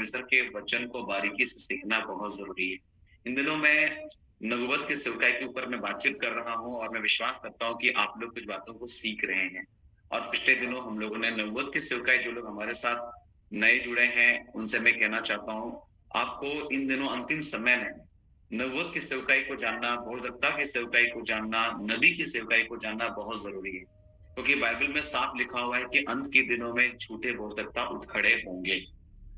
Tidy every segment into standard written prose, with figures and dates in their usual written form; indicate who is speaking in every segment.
Speaker 1: परमेश्वर के वचन को बारीकी से सीखना बहुत ज़रूरी है। इन दिनों मैं नबूवत की सेवकाई के ऊपर मैं बातचीत कर रहा हूँ और मैं विश्वास करता हूँ कि आप लोग कुछ बातों को सीख रहे हैं। और पिछले दिनों हम लोगों ने नबूवत की सेवकाई जो लोग हमारे साथ नए जुड़े हैं, उनसे मैं कहना चाहता हूँ, आपको इन दिनों अंतिम समय में नबूवत की सेवकाई को जानना, भविष्यवक्ता की सेवकाई को जानना, नबी की सेवकाई को जानना बहुत ज़रूरी है। क्योंकि बाइबल में साफ लिखा हुआ है कि अंत के दिनों में झूठे भविष्यवक्ता उठ खड़े होंगे।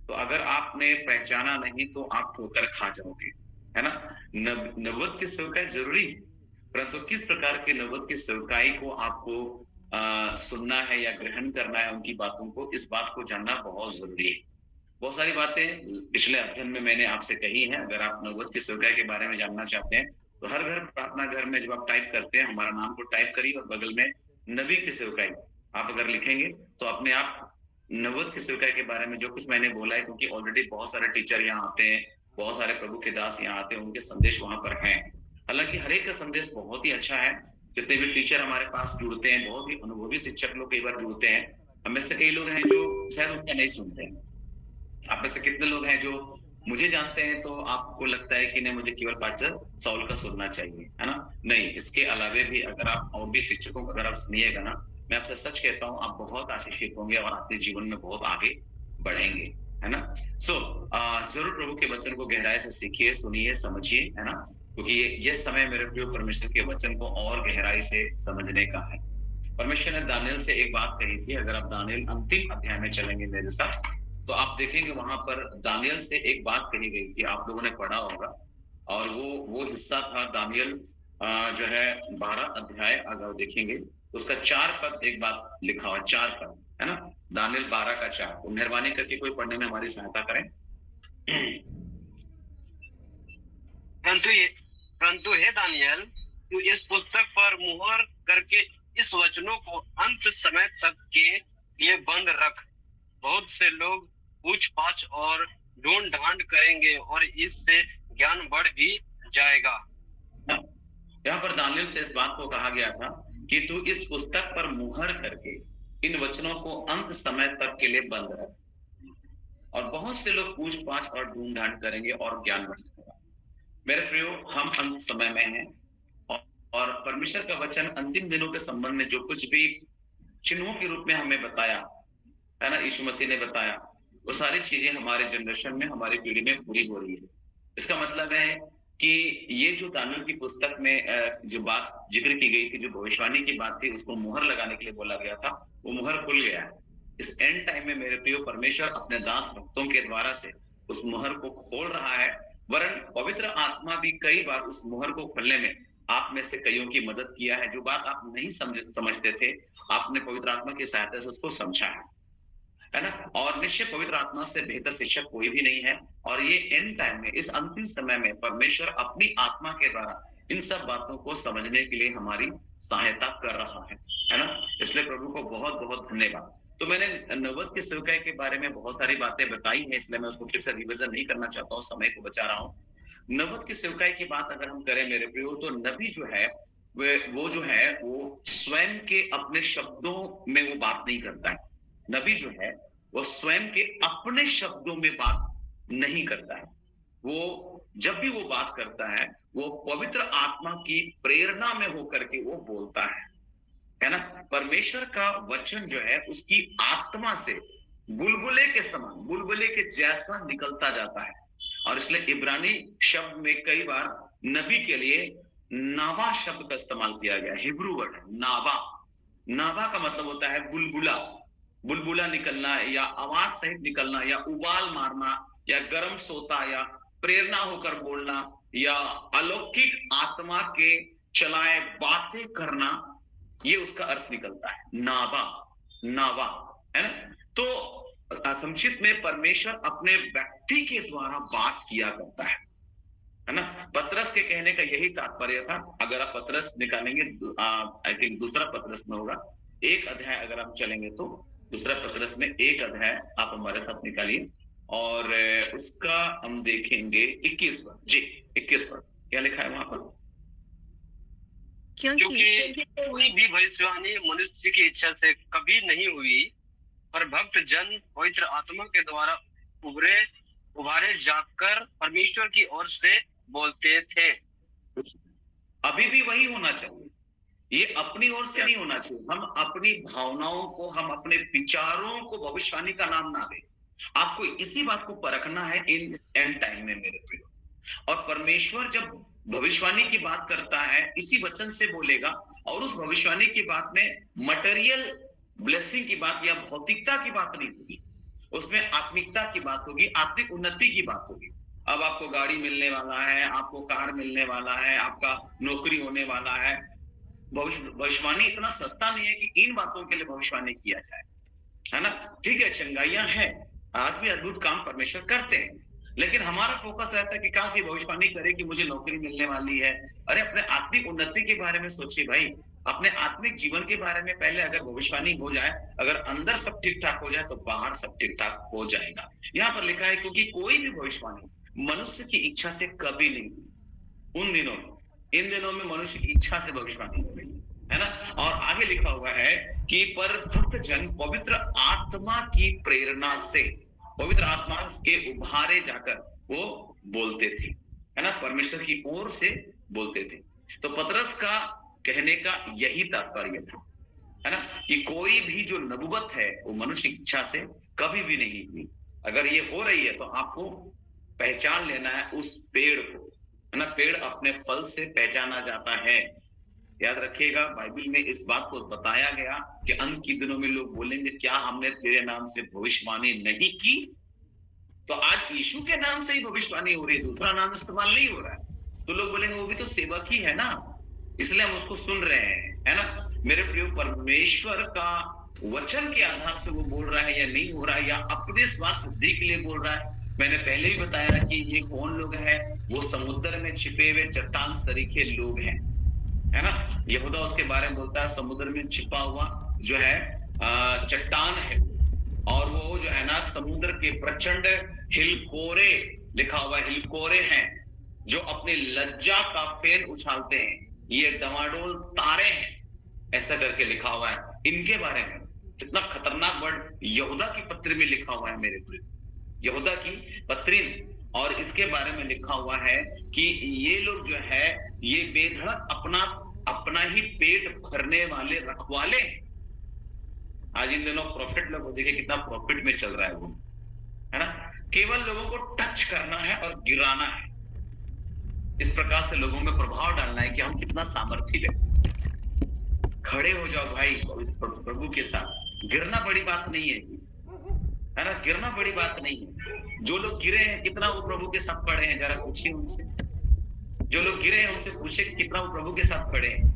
Speaker 1: तो अगर आपने पहचाना नहीं तो आप ठोकर खा जाओगे, है ना? नबूवत की सेवकाई ज़रूरी है, परंतु किस प्रकार की नबूवत की सेवकाई को आपको सुनना है या ग्रहण करना है उनकी बातों को, इस बात को जानना बहुत ज़रूरी है। बहुत सारी बातें पिछले अध्ययन में मैंने आपसे कही हैं। अगर आप नबूवत की सेवकाई के बारे में जानना चाहते हैं, तो हर घर प्रार्थना घर में जब आप टाइप करते हैं, हमारा नाम को टाइप करिए और बगल में नबी की सेवकाई आप अगर लिखेंगे, तो अपने आप नबूवत की सेवकाई के बारे में जो कुछ मैंने बोला है, क्योंकि ऑलरेडी बहुत सारे टीचर यहाँ आते हैं, बहुत सारे प्रभु के दास यहाँ आते हैं, उनके संदेश वहाँ पर हैं। हालाँकि हर एक का संदेश बहुत ही अच्छा है। जितने भी टीचर हमारे पास जुड़ते हैं, बहुत ही अनुभवी शिक्षक लोग कई बार जुड़ते हैं। हम में से कई लोग हैं जो शायद उनका नहीं सुनते हैं। आप में से कितने लोग हैं जो मुझे जानते हैं, तो आपको लगता है कि नहीं, मुझे केवल पास्टर साउल का सुनना चाहिए, है ना? नहीं, इसके अलावे भी अगर आप और भी शिक्षकों को अगर आप सुनिएगा ना, मैं आपसे सच कहता हूँ, आप बहुत आशीषित होंगे और अपने जीवन में बहुत आगे बढ़ेंगे, है ना? ज़रूर प्रभु के वचन को गहराई से सीखिए, सुनिए, समझिए, है ना? क्योंकि ये समय मेरे प्रिय परमेश्वर के वचन को और गहराई से समझने का है। परमेश्वर ने दानियेल से एक बात कही थी। अगर आप दानियेल अंतिम अध्याय में चलेंगे मेरे साथ, तो आप देखेंगे वहां पर दानियेल से एक बात कही गई थी, आप लोगों ने पढ़ा होगा। और वो हिस्सा था दानियेल जो है 12 अध्याय अगर देखेंगे, तो उसका 4 पद एक बात लिखा हुआ, 4 पद, है ना? दानियेल 12 का 4। तो मेहरबानी करके कोई पढ़ने में हमारी सहायता करें।
Speaker 2: परंतु ये परंतु हे दानियल, तू इस पुस्तक पर मुहर करके इस वचनों को अंत समय तक के लिए बंद रख। बहुत से लोग पूछ-पाछ और ढूंढ-ढांड करेंगे और इससे ज्ञान बढ़ भी जाएगा।
Speaker 1: यहाँ पर दानियेल से इस बात को कहा गया था कि तू इस पुस्तक पर मुहर करके इन वचनों को अंत समय तक के लिए बंद रख, और बहुत से लोग पूछ-पाछ और ढूंढ-ढांड करेंगे और ज्ञान बढ़ जाएगा। मेरे प्रियो, हम अंत समय में हैं और परमेश्वर का वचन अंतिम दिनों के संबंध में जो कुछ भी चिन्हों के रूप में हमें बताया, है ना, यीशु मसीह ने बताया, वो सारी चीजें हमारे जनरेशन में, हमारी पीढ़ी में पूरी हो रही है। इसका मतलब है कि ये जो दानियेल की पुस्तक में जो बात जिक्र की गई थी, जो भविष्यवाणी की बात थी, उसको मुहर लगाने के लिए बोला गया था, वो मुहर खुल गया है। इस एंड टाइम में मेरे प्रियो, परमेश्वर अपने दास भक्तों के द्वारा से उस मुहर को खोल रहा है। वरन पवित्र आत्मा भी कई बार उस मुहर को खोलने में आप में से कईयों की मदद किया है। जो बात आप नहीं समझते थे, आपने पवित्र आत्मा की सहायता से उसको समझा है ना? और निश्चय पवित्र आत्मा से बेहतर शिक्षक कोई भी नहीं है। और ये एंड टाइम में, इस अंतिम समय में परमेश्वर अपनी आत्मा के द्वारा इन सब बातों को समझने के लिए हमारी सहायता कर रहा है ना? इसलिए प्रभु को बहुत-बहुत धन्यवाद। तो मैंने नबूवत की सेवकाई के बारे में बहुत सारी बातें बताई हैं, इसलिए मैं उसको फिर से रिवीजन नहीं करना चाहता हूँ, समय को बचा रहा हूँ। नबूवत की सेवकाई की बात अगर हम करें मेरे प्रियो, तो नबी जो है वो जो है वो स्वयं के अपने शब्दों में वो बात नहीं करता है। नबी जो है वो स्वयं के अपने शब्दों में बात नहीं करता है। वो जब भी वो बात करता है, वो पवित्र आत्मा की प्रेरणा में होकर के वो बोलता है ना? परमेश्वर का वचन जो है उसकी आत्मा से बुलबुले के समान, बुलबुले के जैसा निकलता जाता है। और इसलिए इब्रानी शब्द में कई बार नबी के लिए नावा शब्द का इस्तेमाल किया गया। हिब्रू वर्ड है नावा। नावा का मतलब होता है बुलबुला, बुलबुला निकलना या आवाज सहित निकलना या उबाल मारना या गर्म सोता या प्रेरणा होकर बोलना या अलौकिक आत्मा के चलाए बातें करना, ये उसका अर्थ निकलता है। नावा, नावा, है ना? तो संक्षिप्त में परमेश्वर अपने व्यक्ति के द्वारा बात किया करता है ना? पतरस के कहने का यही तात्पर्य था। अगर आप पतरस निकालेंगे, आई थिंक दूसरा पतरस में होगा, 1 अध्याय अगर हम चलेंगे तो दूसरा पतरस में 1 अध्याय आप हमारे साथ निकालिए और उसका हम देखेंगे 21 पद। जी, 21 पद क्या लिखा है वहां पर?
Speaker 2: क्योंकि कोई भी भविष्यवाणी मनुष्य की इच्छा से कभी नहीं हुई, पर भक्त जन पवित्र आत्मा के द्वारा उभरे उभारे जाकर परमेश्वर की ओर से बोलते थे।
Speaker 1: अभी भी वही होना चाहिए, ये अपनी ओर से नहीं होना चाहिए। हम अपनी भावनाओं को, हम अपने विचारों को भविष्यवाणी का नाम ना दें। आपको इसी बात को परखना है इन एंड टाइम में मेरे प्रियो। और परमेश्वर जब भविष्यवाणी की बात करता है, इसी वचन से बोलेगा, और उस भविष्यवाणी की बात में मटेरियल ब्लेसिंग की बात या भौतिकता की बात नहीं होगी, उसमें आत्मिकता की बात होगी, आत्मिक उन्नति की बात होगी। अब आपको गाड़ी मिलने वाला है, आपको कार मिलने वाला है, आपका नौकरी होने वाला है। भविष्यवाणी इतना सस्ता नहीं है कि इन बातों के लिए भविष्यवाणी किया जाए, है ना। ठीक है, चंगाइयां हैं, आज भी अद्भुत काम परमेश्वर करते हैं, लेकिन हमारा फोकस रहता है कि काश ये भविष्यवाणी करे कि मुझे नौकरी मिलने वाली है। अरे अपने आत्मिक उन्नति के बारे में सोचिए भाई, अपने आत्मिक जीवन के बारे में पहले अगर भविष्यवाणी हो जाए, अगर अंदर सब ठीक ठाक हो जाए तो बाहर सब ठीक ठाक हो जाएगा। यहाँ पर लिखा है क्योंकि कोई भी भविष्यवाणी मनुष्य की इच्छा से कभी नहीं हुई उन दिनों में, इन दिनों में मनुष्य की इच्छा से भविष्यवाणी हो रही है ना। और आगे लिखा हुआ है कि पर भक्त जन पवित्र आत्मा की प्रेरणा से, पवित्र आत्मा के उभारे जाकर वो बोलते थे, है ना, परमेश्वर की ओर से बोलते थे। तो पतरस का कहने का यही तात्पर्य था, है ना, कि कोई भी जो नबुवत है वो मनुष्य की इच्छा से कभी भी नहीं हुई। अगर ये हो रही है तो आपको पहचान लेना है उस पेड़ को, है ना। पेड़ अपने फल से पहचाना जाता है। याद रखिएगा, बाइबल में इस बात को बताया गया कि अंत के दिनों में लोग बोलेंगे क्या हमने तेरे नाम से भविष्यवाणी नहीं की। तो आज यीशु के नाम से ही भविष्यवाणी हो रही है, दूसरा नाम इस्तेमाल नहीं हो रहा है। तो लोग बोलेंगे वो भी तो सेवक ही है ना, इसलिए हम उसको सुन रहे हैं, है ना। मेरे प्रिय, परमेश्वर का वचन के आधार से वो बोल रहा है या नहीं हो रहा है, या अपने स्वार्थ सिद्धि के लिए बोल रहा है। मैंने पहले भी बताया कि ये कौन लोग हैं, वो समुद्र में छिपे हुए चट्टान सरीखे लोग हैं, है ना। यहूदा उसके बारे में बोलता है समुद्र में छिपा हुआ जो है चट्टान है, और वो जो है ना समुद्र के प्रचंड हिलकोरे, लिखा हुआ हिलकोरे हैं, जो अपनी लज्जा का फेन उछालते हैं, ये डमाडोल तारे हैं, ऐसा करके लिखा हुआ है इनके बारे में। कितना खतरनाक वर्ड यहूदा की पत्री में लिखा हुआ है मेरे प्रिय, यहूदा की पत्री में। और इसके बारे में लिखा हुआ है कि ये लोग जो है ये बेधड़क अपना ही पेट भरने वाले रखवाले। आज इन दिनों प्रॉफिट लोग देखिए कितना प्रॉफिट में चल रहा है वो, है ना। केवल लोगों को टच करना है और गिराना है, इस प्रकार से लोगों में प्रभाव डालना है कि हम कितना सामर्थी व्यक्ति। खड़े हो जाओ भाई प्रभु के साथ, गिरना बड़ी बात नहीं है जी, है ना, गिरना बड़ी बात नहीं है। जो लोग गिरे हैं कितना वो प्रभु के साथ खड़े हैं, जरा पूछिए उनसे। जो लोग गिरे हैं उनसे पूछे कितना वो प्रभु के साथ खड़े हैं।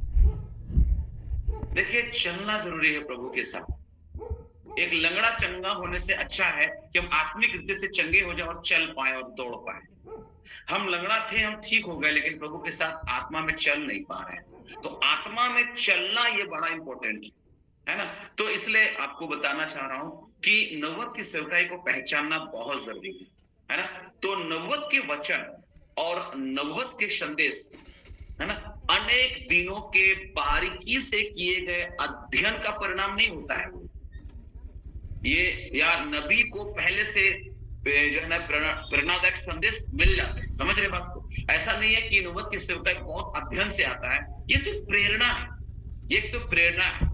Speaker 1: देखिए, चलना जरूरी है प्रभु के साथ। एक लंगड़ा चंगा होने से अच्छा है कि हम आत्मिक रीति से चंगे हो जाए और चल पाए और दौड़ पाए। हम लंगड़ा थे, हम ठीक हो गए, लेकिन प्रभु के साथ आत्मा में चल नहीं पा रहे हैं। तो आत्मा में चलना ये बड़ा इंपॉर्टेंट है ना। तो इसलिए आपको बताना चाह रहा हूं कि नबूवत की सेवकाई को पहचानना बहुत जरूरी है ना। तो नबूवत के वचन और नबूवत के संदेश, है ना, अनेक दिनों के बारीकी से किए गए अध्ययन का परिणाम नहीं होता है। ये या नबी को पहले से जो है ना प्रेरणादायक संदेश मिल जाते हैं, समझ रहे बात को। ऐसा नहीं है कि नबूवत की सेवकाई बहुत अध्ययन से आता है, ये तो प्रेरणा है, ये तो प्रेरणा है।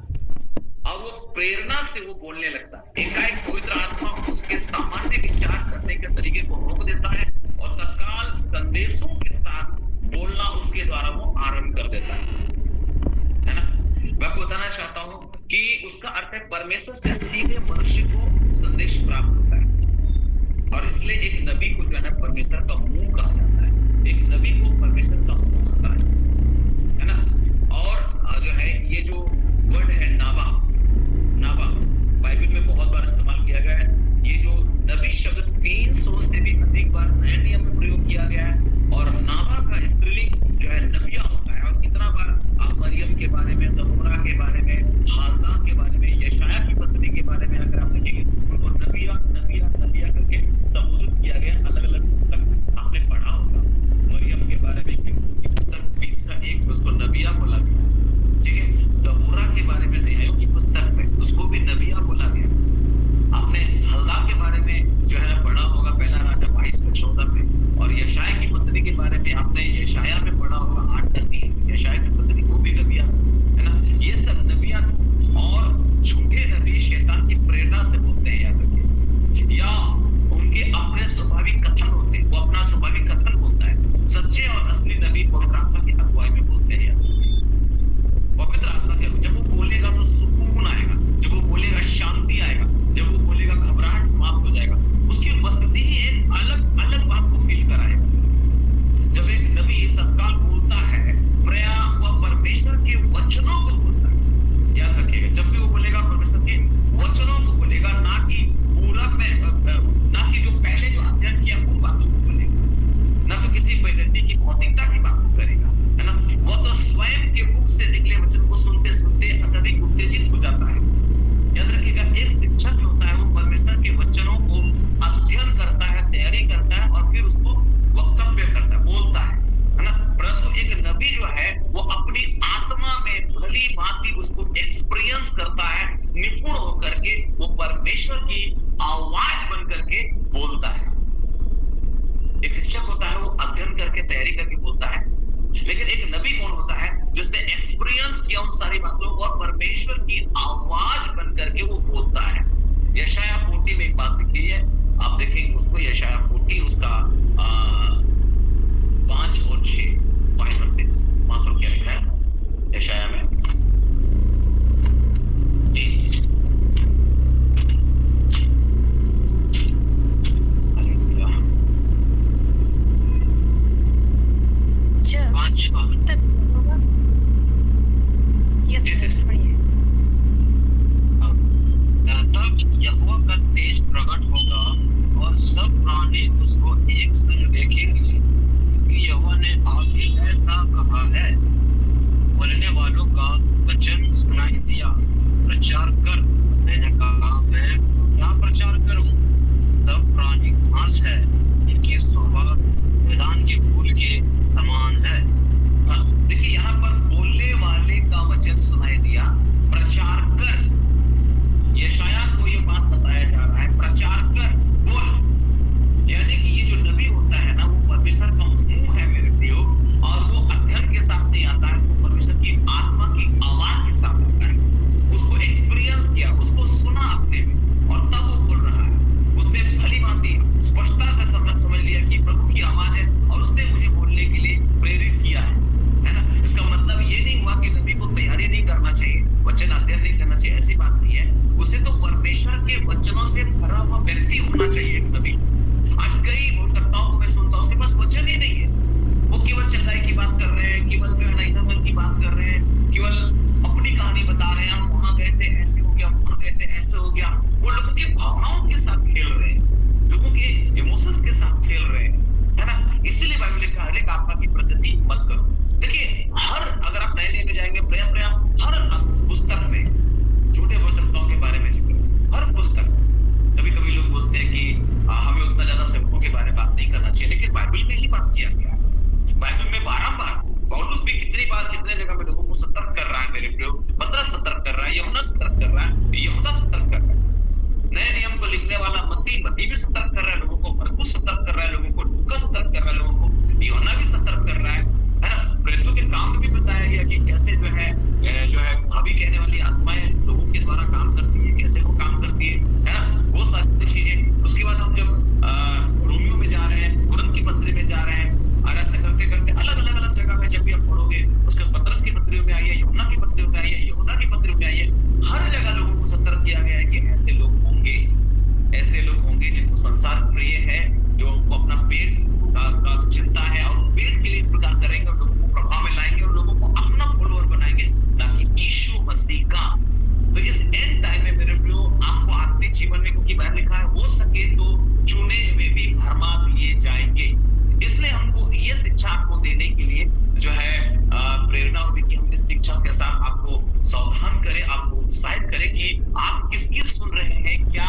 Speaker 1: और वो प्रेरणा से वो बोलने लगता है। एकाएक पवित्र आत्मा उसके सामान्य विचार करने के तरीके को रोक देता है और तत्काल संदेशों के साथ बोलना उसके द्वारा वो आरंभ कर देता है ना। मैं आपको बताना चाहता हूं कि उसका अर्थ है परमेश्वर से सीधे मनुष्य को संदेश प्राप्त होता है। और इसलिए एक नबी को जो है ना परमेश्वर का मुंह कहा जाता है, एक नबी को परमेश्वर का मुंह कहा है ना। और जो है ये जो वर्ड है नाबा, बाइबल में बहुत बार इस्तेमाल किया गया है। ये जो नबी शब्द 300 से भी अधिक बार नए नियम में प्रयोग किया गया है। और नाबा का स्त्रीलिंग जो है नबिया होता है। और कितना बार आप मरियम के बारे में, दबोरा के बारे में, हालदा के बारे में, यशाया की पत्नी के बारे में अगर आप देखेंगे, उनको नबिया करके संबोधित किया गया। अलग अलग पुस्तक आपने पढ़ा होगा मरियम के बारे में कि उसकी पुस्तक 20 का 1 में उसको नबिया बोला गया, ठीक है। दबोरा एक शिक्षक जो होता है वो परमेश्वर के वचनों को अध्ययन करता है, तैयारी करता है और फिर उसको वक्तव्य करता है, बोलता है ना। परंतु एक नबी जो है वो अपनी आत्मा में भली भांति उसको एक्सपीरियंस करता है, निपुण होकर के वो परमेश्वर की आवाज बन करके बोलता है। एक शिक्षक होता है वो अध्ययन करके तैयारी करके बोलता है, लेकिन एक नबी कौन होता है जिसने एक्सपीरियंस किया उन सारी बातों को और परमेश्वर की आवाज बन करके वो बोलता है। यशाया 40 में एक बात लिखी है, आप देखेंगे उसको, यशाया 40 उसका 5 और 6, 5 और 6 मात्र क्या लिखा है यशाया में। जी
Speaker 2: तब यहोवा का तेज प्रकट होगा और सब प्राणी उसको एक संग देखेंगे, क्योंकि यहोवा ने आगे ऐसा कहा है। बोलने वालों का वचन सुनाई दिया, प्रचार कर। मैंने कहा मैं क्या प्रचार करूं? सब प्राणी घास है, इनकी शोभा मैदान के फूल के समान है।
Speaker 1: देखिए यहाँ पर बोलने वाले का वचन सुनाई दिया, प्रचार कर। यशाया को ये बात बताया जा रहा है, प्रचार कर, बोल। यानी कि ये जो नबी होता है ना वो परमेश्वर का मुंह है मेरे प्रियो, और वो अध्ययन के साथ नहीं आता है, वो परमेश्वर की आत्मा की आवाज के साथ आता है। उसको एक्सपीरियंस किया, उसको सुना अपने में और तब वो बोल रहा है। उसने भली भांति स्पष्टता से समझ लिया कि प्रभु की आवाज है और उसने मुझे बोलने के लिए प्रेरित किया है ना। इसका मतलब ये नहीं हुआ कि नबी को तैयारी नहीं करना चाहिए, वचन अध्ययन नहीं करना चाहिए, ऐसी बात नहीं है। उसे तो परमेश्वर के वचनों से भरा हुआ व्यक्ति होना चाहिए एक नबी। आज कई भविष्यवक्ताओं को मैं सुनता हूं, उसके पास वचन ही नहीं है, वो केवल चंगाई की बात कर रहे हैं, केवल जो है ना इधर की बात कर रहे हैं, केवल अपनी कहानी बता रहे हैं, हम वहां गए थे ऐसे हो गया, वहां गए थे ऐसे हो गया। वो लोगों की भावनाओं के साथ खेल रहे हैं, लोगों के इमोशंस के साथ खेल रहे हैं, है ना। इसीलिए बाइबल लिखा है हर एक आत्मा की प्रगति मत करो। देखिए अगर आप नए में जाएंगे हर पुस्तक में झूठे भविष्यवक्ताओं के बारे में जिक्र, हर पुस्तक। कभी कभी लोग बोलते हैं कि हमें उतना ज्यादा सेवकों के बारे में बात नहीं करना चाहिए, लेकिन बाइबल में ही बात किया गया है। बाइबल में बारंबार पौलुस भी कितनी बार कितने जगह में लोगों को सतर्क कर रहा है मेरे प्रियो। पतरस सतर्क कर रहा है, यूहन्ना सतर्क कर रहा है, यहूदा सतर्क कर रहा है, नए नियम को लिखने वाला मत्ती भी सतर्क कर रहा है लोगों को, मरकुस सतर्क कर रहा है लोगों को, लूका सतर्क कर रहा है लोगों को, यूहन्ना भी सतर्क कर रहा है ना। प्रेरितों के काम में भी बताया गया कि कैसे जो है भाभी कहने वाली आत्माएं लोगों के द्वारा काम करती है, कैसे वो काम करती है ना, वो सारी चीजें। उसके बाद हम जब रोमियो में जा रहे हैं, कुरिन्थ की पत्री में जा रहे हैं, और ऐसे करते करते अलग जगह में जब भी आप पढ़ोगे, उसके पतरस की पत्रियों में आइए, यूहन्ना की पत्रियों में आइए, यहूदा की पत्रियों में आइए, हर जगह लोगों को सतर्क किया गया है कि ऐसे लोग होंगे जिनको संसार प्रिय है, जो उनको अपना पेट का चिंता है और पेट के लिए इस प्रकार करेंगे और लोगों को प्रभाव में लाएंगे और लोगों को अपना फॉलोअर बनाएंगे, ना कि यीशु मसीह का। तो इस एंड टाइम में मेरे प्रियो आपको आत्मिक जीवन में, क्योंकि बाइबल लिखा है हो सके तो चुने हुए भी भरमा दिए जाएंगे, इसलिए हमको ये शिक्षा आपको देने के लिए जो है प्रेरणा होगी कि हम इस शिक्षा के साथ आपको सावधान करें, आपको उत्साहित करें कि आप किसकी सुन रहे हैं। क्या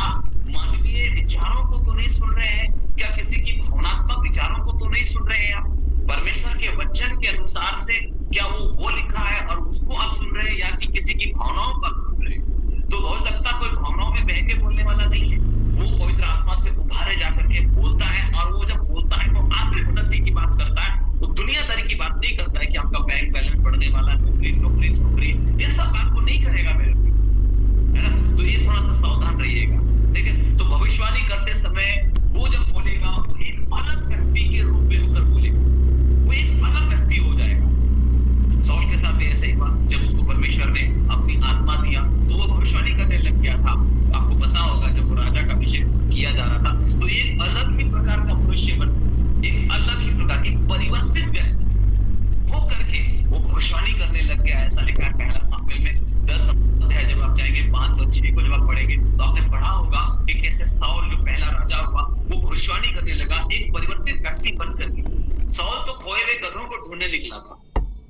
Speaker 1: मानवीय विचारों को तो नहीं सुन रहे हैं, क्या किसी की भावनात्मक विचारों को तो नहीं सुन रहे हैं आप, परमेश्वर के वचन के अनुसार से क्या वो लिखा है और उसको आप सुन रहे हैं, या कि किसी की भावनाओं को आप सुन रहे हैं। तो भविष्यवक्ता कोई भावनाओं में बह के बोलने वाला नहीं है, वो पवित्र आत्मा से उभारे जाकर के बोलता है, और वो जब बोलता है तो आत्मिक उन्नति की बात करता है, वो दुनियादारी की बात नहीं करता है कि आपका बैंक बैलेंस बढ़ने वाला, नौकरी, इस सब बात को नहीं करेगा मेरे, है ना। तो ये थोड़ा सा सावधान रहिएगा, ठीक है। तो भविष्यवाणी करते समय वो जब बोलेगा वो एक अलग व्यक्ति के रूप में होकर बोलेगा, वो एक अलग व्यक्ति हो जाएगा। सौल के साथ भी ऐसा ही हुआ, जब उसको परमेश्वर ने अपनी आत्मा दिया तो वो भविष्यवाणी करने लग गया था। आपको पता होगा जब वो राजा का अभिषेक किया जा रहा था तो एक अलग ही प्रकार का मनुष्य बन, एक अलग ही प्रकार, एक परिवर्तित व्यक्ति हो करके वो भविष्यवाणी करने लग गया। ऐसा लिखा है पहला सामुएल में 10 अध्याय, जब आप जाएंगे 5 और 6 को जब आप पढ़ेंगे तो आपने पढ़ा होगा कि कैसे साउल जो पहला राजा हुआ वो भविष्यवाणी करने लगा एक परिवर्तित व्यक्ति बन करके। साउल तो खोए हुए गधों को ढूंढने निकला था,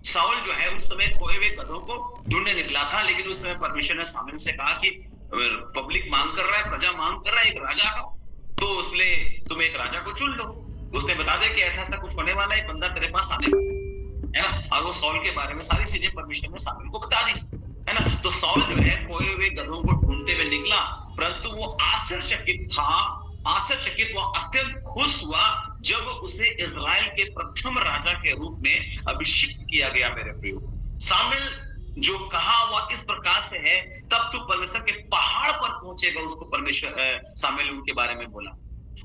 Speaker 1: साउल जो है उस समय खोए हुए गधों को ढूंढने निकला था, लेकिन उस समय परमेश्वर ने सामुएल से कहा कि पब्लिक मांग कर रहा है, प्रजा मांग कर रहा है एक राजा का, तो उसने तुम एक राजा को चुन लो, उसने बता दे कि ऐसा ऐसा कुछ होने वाला है, बंदा तेरे पास आने वाला है ना। और वो सॉल के बारे में सारी चीजें परमेश्वर ने शामिल को बता दी, है ना। तो सॉल जो है खोए हुए गधों को ढूंढते हुए निकला, परंतु वो आश्चर्यचकित था, आश्चर्यचकित, वो अत्यंत खुश हुआ जब उसे इजराइल के प्रथम राजा के रूप में अभिषिक्त किया गया। मेरे प्रियो, शामिल जो कहा वह इस प्रकार से है, तब तू परमेश्वर के पहाड़ पर पहुंचेगा, उसको परमेश्वर शामिल उनके बारे में बोला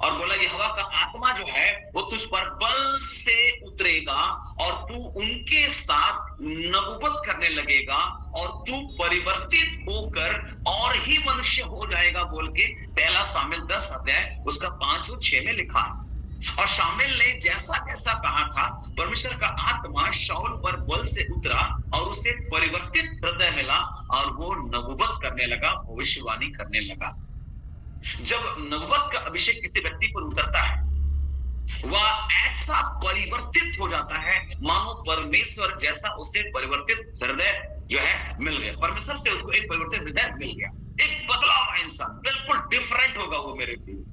Speaker 1: और बोला यहोवा का आत्मा जो है वो तुझ पर बल से उतरेगा और तू उनके साथ नबूवत करने लगेगा और तू परिवर्तित होकर और ही मनुष्य हो जाएगा, बोल के पहला शामिल 10 अध्याय उसका 5 और 6 में लिखा है। और शामिल ने जैसा जैसा कहा था, परमेश्वर का आत्मा शाऊल पर बल से उतरा और उसे परिवर्तित हृदय मिला और वो नबूवत करने लगा, भविष्यवाणी करने लगा। जब नबूवत का अभिषेक किसी व्यक्ति पर उतरता है, वह ऐसा परिवर्तित हो जाता है मानो परमेश्वर जैसा उसे परिवर्तित हृदय जो है मिल गया। परमेश्वर से उसको एक परिवर्तित हृदय मिल गया, एक बदला हुआ इंसान, बिल्कुल डिफरेंट होगा वो मेरे प्रिय।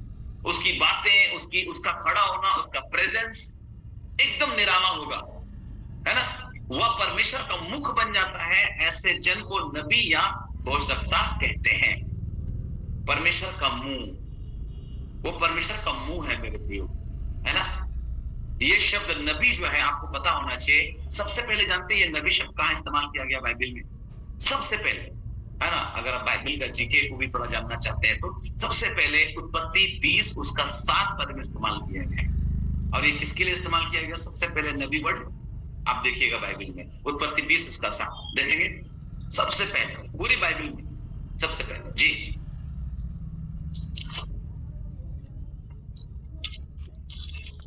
Speaker 1: उसकी बातें, उसका खड़ा होना, उसका प्रेजेंस एकदम निराला होगा, है ना। वह परमेश्वर का मुख बन जाता है। ऐसे जन को नबी या भविष्यवक्ता कहते हैं। परमेश्वर का मुंह, वो परमेश्वर का मुंह है मेरे प्रियो, है ना। ये शब्द नबी जो है आपको पता होना चाहिए। सबसे पहले जानते हैं ये नबी शब्द कहां इस्तेमाल किया गया बाइबल में? सबसे पहले, है ना। अगर आप बाइबल का जीके को भी थोड़ा जानना चाहते हैं तो सबसे पहले उत्पत्ति 20 उसका 7 पद में इस्तेमाल किया गया है। और ये किसके लिए इस्तेमाल किया गया? सबसे पहले नबी वर्ड आप देखिएगा बाइबल में, उत्पत्ति 20 उसका 7 देखेंगे सबसे पहले पूरी बाइबल में सबसे पहले। जी,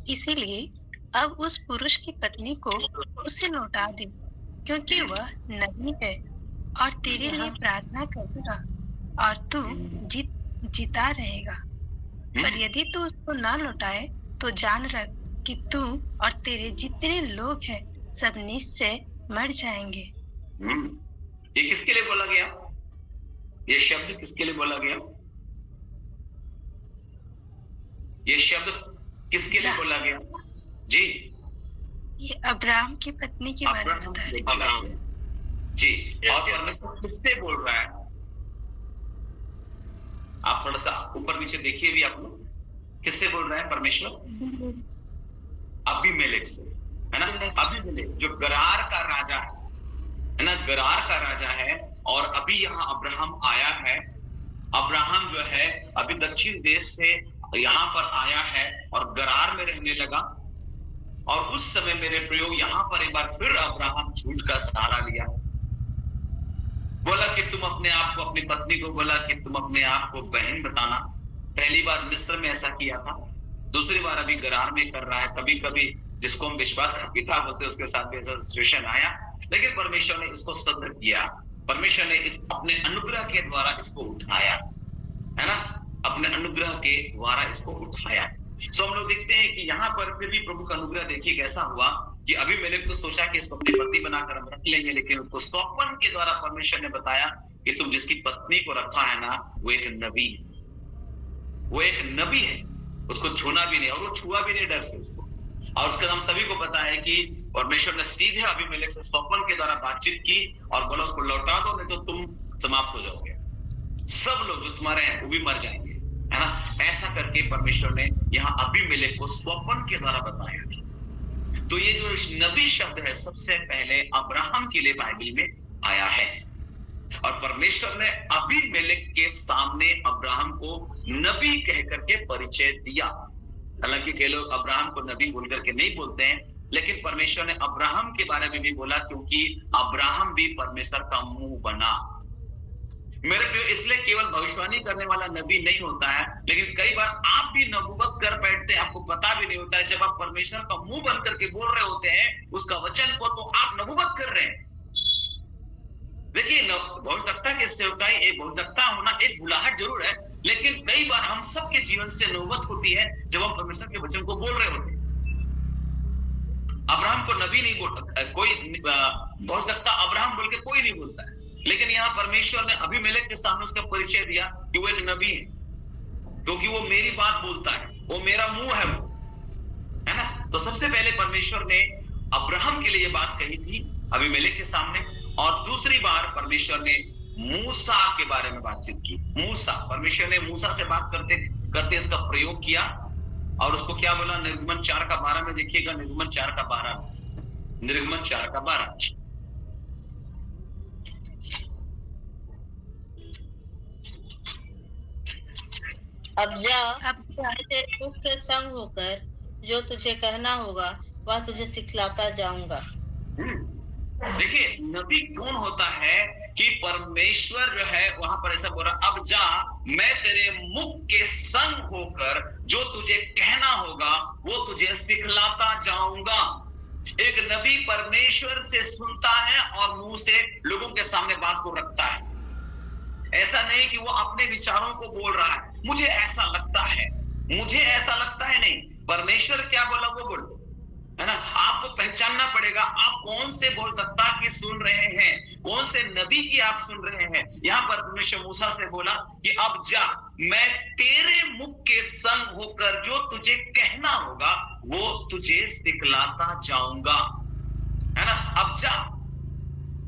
Speaker 3: इसीलिए अब उस पुरुष की पत्नी को उसे लौटा दे, क्योंकि वह नबी है और तेरे लिए प्रार्थना करेगा और तू जीता रहेगा। पर यदि तू उसको ना लौटाए तो जान रख कि तू और तेरे जितने लोग हैं सब निश्चय मर जाएंगे।
Speaker 1: ये किसके लिए बोला गया? ये शब्द किसके लिए बोला गया? ये शब्द किसके लिए बोला गया? जी,
Speaker 3: ये अब्राहम की पत्नी के बारे में बताया
Speaker 1: जी। और परमेश्वर किससे बोल रहा है? आप थोड़ा सा ऊपर नीचे देखिए भी, आप लोग किससे बोल रहा है परमेश्वर? अबीमेलेक से, है ना। अबीमेलेक जो गरार का राजा है ना, गरार का राजा है। और अभी यहाँ अब्राहम आया है। अब्राहम जो है अभी दक्षिण देश से यहाँ पर आया है और गरार में रहने लगा। और उस समय मेरे प्रयोग यहाँ पर एक बार फिर अब्राहम झूठ का सहारा लिया, बोला कि तुम अपने आप को, अपनी पत्नी को बोला कि तुम अपने आप को बहन बताना। पहली बार मिस्र में ऐसा किया था, दूसरी बार अभी गरार में कर रहा है। कभी कभी जिसको हम विश्वास का पिता बोलते हैं उसके साथ भी ऐसा सिचुएशन आया, लेकिन परमेश्वर ने इसको सद्र किया। परमेश्वर ने इस अपने अनुग्रह के द्वारा इसको उठाया, है ना, अपने अनुग्रह के द्वारा इसको उठाया। सो हम लोग देखते हैं कि यहाँ पर फिर भी प्रभु का अनुग्रह देखिए कैसा हुआ कि अभी मैंने तो सोचा कि इसको अपनी पत्नी बनाकर हम रख लेंगे, लेकिन उसको सौंपन के द्वारा परमेश्वर ने बताया कि तुम जिसकी पत्नी को रखा है ना, वो एक नबी है, वो एक नबी है, उसको छूना भी नहीं। और वो छुआ भी नहीं डर से उसको। और उसका हम सभी को पता है कि परमेश्वर ने सीधे अबीमेलेक से सौंपन के द्वारा बातचीत की और बोला उसको लौटा दो, नहीं तो तुम समाप्त हो जाओगे, सब लोग जो तुम्हारे हैं वो भी मर जाएंगे, है ना। ऐसा करके परमेश्वर ने यहाँ अबीमेलेक को स्वप्न के द्वारा बताया था। तो ये जो नबी शब्द है सबसे पहले अब्राहम के लिए बाइबल में आया है। और परमेश्वर ने अबीमेलेक के सामने अब्राहम को नबी कह करके परिचय दिया। हालांकि कई लोग अब्राहम को नबी बोल करके नहीं बोलते हैं, लेकिन परमेश्वर ने अब्राहम के बारे में भी बोला, क्योंकि अब्राहम भी परमेश्वर का मुंह बना। मेरे प्रिय, इसलिए केवल भविष्यवाणी करने वाला नबी नहीं होता है, लेकिन कई बार आप भी नबूवत कर बैठते हैं, आपको पता भी नहीं होता है। जब आप परमेश्वर का मुंह बन करके बोल रहे होते हैं उसका वचन को, तो आप नबूवत कर रहे हैं। देखिए, भविष्यवक्ता के सेवकाई, एक भविष्यवक्ता होना एक बुलाहट जरूर है, लेकिन कई बार हम सबके जीवन से नबूवत होती है जब हम परमेश्वर के वचन को बोल रहे होते हैं। अब्राहम को नबी नहीं बोलता कोई, भविष्यवक्ता अब्राहम बोल के कोई नहीं बोलता है, लेकिन यहाँ परमेश्वर ने अबीमेलेक के सामने उसका परिचय दिया कि वो एक नबी है, क्योंकि वो मेरी बात बोलता है, वो मेरा मुंह है, वो है ना। तो सबसे पहले परमेश्वर ने अब्राहम के लिए ये बात कही थी अबीमेलेक के सामने, और दूसरी बार परमेश्वर ने मूसा के बारे में बातचीत की। मूसा, परमेश्वर ने मूसा से बात करते करते इसका प्रयोग किया, और उसको क्या बोला? निर्गमन 4:12 में देखिएगा, निर्गमन 4:12, निर्गमन 4:12।
Speaker 4: अब जा, मैं तेरे मुख के संग होकर जो तुझे कहना होगा वह तुझे सिखलाता जाऊंगा।
Speaker 1: देखिए, नबी कौन होता है कि परमेश्वर जो है वहां पर ऐसा बोल रहा, अब जा, मैं तेरे मुख के संग होकर जो तुझे कहना होगा वो तुझे सिखलाता जाऊंगा। एक नबी परमेश्वर से सुनता है और मुंह से लोगों के सामने बात को रखता है। ऐसा नहीं कि वो अपने विचारों को बोल रहा है, मुझे ऐसा लगता है, मुझे ऐसा लगता है, नहीं। परमेश्वर क्या बोला वो बोलो, है ना। आपको पहचानना पड़ेगा आप कौन से बोलता की सुन रहे हैं, कौन से नबी की आप सुन रहे हैं। यहाँ पर परमेश्वर मूसा से बोला कि अब जा, मैं तेरे मुख के संग होकर जो तुझे कहना होगा वो तुझे सिखलाता जाऊंगा, है ना। अब जा,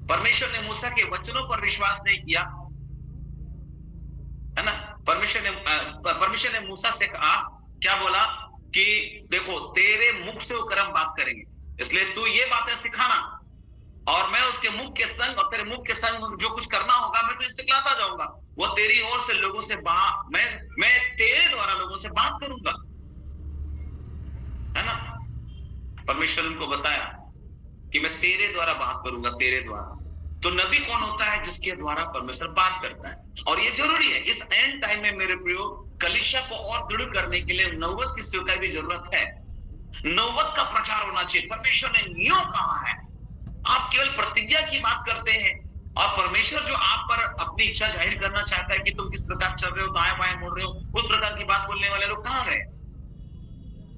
Speaker 1: परमेश्वर ने मूसा के वचनों पर विश्वास नहीं किया, है ना। परमेश्वर ने मूसा से कहा, क्या बोला कि देखो तेरे मुख से होकर हम बात करेंगे, इसलिए तू ये बातें सिखाना, और मैं उसके मुख के संग और तेरे मुख के संग जो कुछ करना होगा मैं तुझे सिखलाता जाऊंगा। वो तेरी ओर से लोगों से मैं तेरे द्वारा लोगों से बात करूंगा, है ना। परमेश्वर उनको बताया कि मैं तेरे द्वारा बात करूंगा, तेरे द्वारा। तो नबी कौन होता है? जिसके द्वारा परमेश्वर बात करता है। और ये जरूरी है इस एंड टाइम में मेरे प्रियो, कलीसिया को और दृढ़ करने के लिए नबूवत की सेवकाई भी जरूरत है। नबूवत का प्रचार होना चाहिए। परमेश्वर ने यूं कहा है, आप केवल प्रतिज्ञा की बात करते हैं, और परमेश्वर जो आप पर अपनी इच्छा जाहिर करना चाहता है कि तुम किस प्रकार चल रहे हो, दाएं बाएं मुड़ रहे हो, उस प्रकार की बात बोलने वाले लोग कहां गए?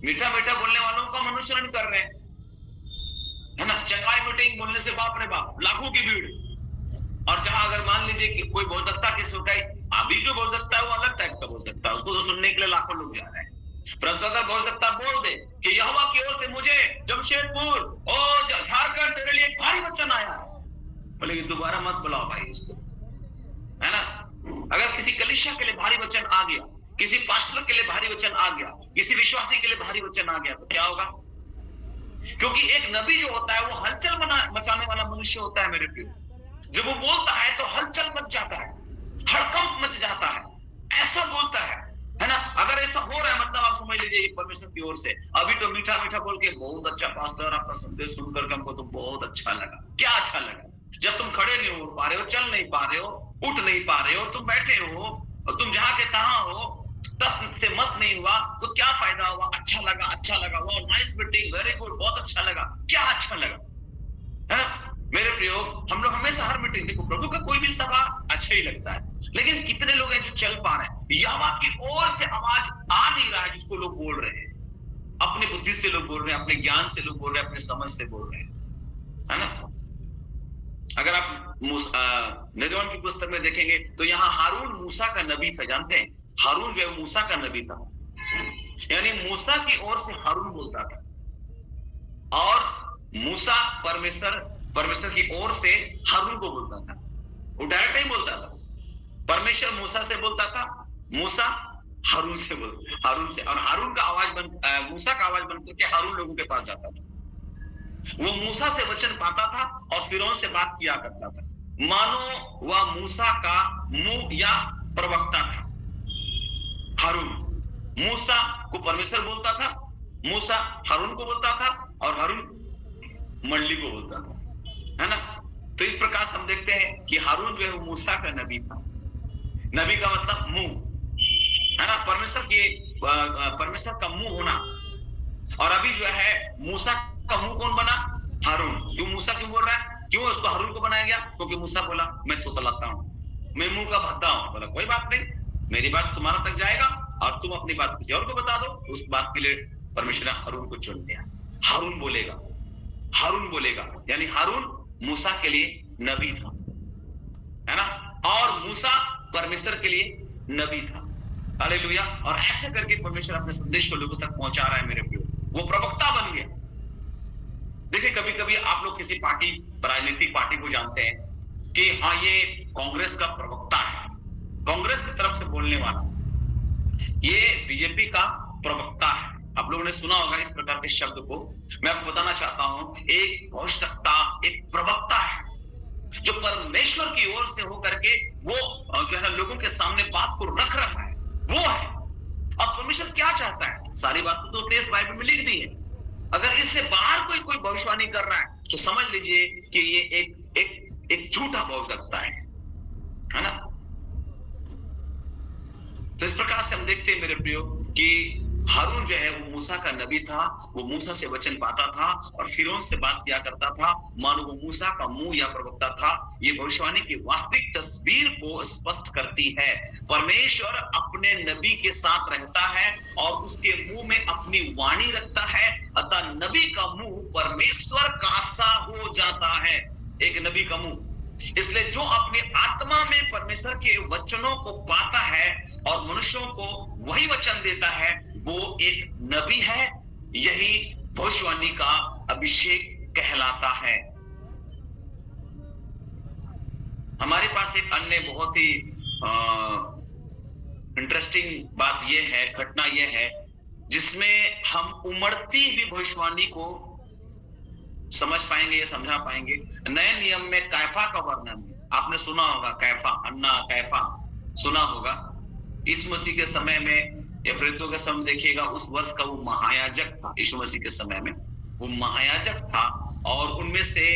Speaker 1: मीठा मीठा बोलने वालों का अनुसरण कर रहे हैं, है ना। चंगाई मीटिंग बोलने से बाप रे बाप लाखों की भीड़, और जहां अगर मान लीजिए कि कोई बोल सकता की सेवकाई, अभी जो बोल सकता है वो अलग टाइप का बोल सकता है, उसको तो सुनने के लिए लाखों लोग जा रहे हैं। परंतु अगर बोल सकता बोल दे कि यहोवा की ओर से मुझे जमशेदपुर और झारखंड तेरे लिए एक भारी वचन आया है, बोले कि दोबारा मत बुलाओ भाई इसको, है ना। अगर किसी कलीसिया के लिए भारी वचन आ गया, किसी पास्टर के लिए भारी वचन आ गया, किसी विश्वासी के लिए भारी वचन आ गया, तो क्या होगा? क्योंकि एक नबी जो होता है वो हलचल मचाने वाला मनुष्य होता है मेरे प्रियो। जब वो बोलता है तो हलचल मच जाता है, हड़कंप मच जाता है, ऐसा बोलता है ना। अगर ऐसा हो रहा है मतलब आप समझ लीजिए परमेश्वर की ओर से। अभी तो मीठा मीठा बोल के, बहुत अच्छा पास्टर, आपका संदेश सुनकर हमको तो बहुत अच्छा लगा। क्या अच्छा लगा? जब तुम खड़े नहीं हो पा रहे हो, चल नहीं पा रहे हो, उठ नहीं पा रहे हो, तुम बैठे हो, और तुम जहां के तहां हो, टस से मस्त नहीं हुआ तो क्या फायदा हुआ? अच्छा लगा, अच्छा लगा, वो नाइस मीटिंग, वेरी गुड, बहुत अच्छा लगा। क्या अच्छा लगा? है मेरे प्रियो, हम लोग हमेशा हर मीटिंग, देखो प्रभु का कोई भी सभा अच्छा ही लगता है, लेकिन कितने लोग हैं जो चल पा रहे हैं? यहोवा की ओर से आवाज आ नहीं रहा है जिसको लोग बोल रहे हैं। अपनी बुद्धि से लोग बोल रहे हैं, अपने ज्ञान से लोग बोल रहे हैं, अपने समझ से बोल रहे हैं, है ना। अगर आप निर्गमन की पुस्तक में देखेंगे तो यहाँ हारून मूसा का नबी था, जानते हैं? हारून जो है मूसा का नबी था, यानी मूसा की ओर से हारून बोलता था, और मूसा परमेश्वर की ओर से हारून को बोलता था। वो डायरेक्ट नहीं बोलता था, परमेश्वर मूसा से बोलता था, मूसा हारून से और हारून का आवाज मूसा का आवाज बन करके हारून लोगों के पास जाता था। वो मूसा से वचन पाता था और फिरौन से बात किया करता था, मानो वह मूसा का मुंह या प्रवक्ता था। हारून मूसा को परमेश्वर बोलता था, मूसा हारून को बोलता था, और हारून मंडली को बोलता था, है ना। तो इस प्रकार से हम देखते हैं कि हारून जो है वो मूसा का नबी था। नबी का मतलब मुंह, है ना। परमेश्वर का मुंह होना। और अभी जो है मूसा का मुंह कौन बना? हारून। क्यों मूसा क्यों बोल रहा है? क्यों उसको हारून को बनाया गया? क्योंकि मूसा बोला मैं तोतलाता हूं, मैं मुंह का भद्दा हूं। बोला कोई बात नहीं, मेरी बात तुम्हारा तक जाएगा और तुम अपनी बात किसी और को बता दो। उस बात के लिए परमेश्वर ने हारून को चुन लिया। हारून बोलेगा, यानी हारून मूसा के लिए नबी था। है ना, और मूसा परमेश्वर के लिए नबी था। हालेलुया। और ऐसे करके परमेश्वर अपने संदेश को लोगों तक पहुंचा रहा है मेरे प्रियो, वो प्रवक्ता बन गया। देखिए कभी कभी आप लोग किसी पार्टी, राजनीतिक पार्टी को जानते हैं कि हाँ ये कांग्रेस का प्रवक्ता है, कांग्रेस की तरफ से बोलने वाला, ये बीजेपी का प्रवक्ता है। आप लोगों ने सुना होगा इस प्रकार के शब्द को। मैं आपको बताना चाहता हूं, एक भविष्यवक्ता, एक प्रवक्ता है जो परमेश्वर की ओर से होकर के वो जो है ना लोगों के सामने बात को रख रहा है, वो है। अब परमेश्वर क्या चाहता है, सारी बात तो उसने इस बाइबल में लिख दी है। अगर इससे बाहर कोई भविष्यवाणी कर रहा है तो समझ लीजिए कि ये एक झूठा भविष्यवक्ता है ना। तो इस प्रकार से हम देखते हैं मेरे प्रियो कि हारून जो है वो मूसा का नबी था, वो मूसा से वचन पाता था और फिरौन से बात किया करता था, मानो वो मूसा का मुंह या प्रवक्ता था। ये भविष्यवाणी की वास्तविक तस्वीर को स्पष्ट करती है। परमेश्वर अपने नबी के साथ रहता है और उसके मुंह में अपनी वाणी रखता है, अतः नबी का मुंह परमेश्वर का सा हो जाता है, एक नबी का मुंह। इसलिए जो अपनी आत्मा में परमेश्वर के वचनों को पाता है और मनुष्यों को वही वचन देता है, वो एक नबी है। यही भविष्यवाणी का अभिषेक कहलाता है। हमारे पास एक अन्य बहुत ही इंटरेस्टिंग बात यह है, घटना यह है जिसमें हम उमड़ती हुई भविष्यवाणी को समझ पाएंगे या समझा पाएंगे। नए नियम में कैफा का वर्णन है, आपने सुना होगा, कैफा, अन्ना कैफा सुना होगा। यीशु मसीह के समय में या प्रेरितों के समय देखिएगा, उस वर्ष का वो महायाजक था। यीशु मसीह के समय में वो महायाजक था और उनमें से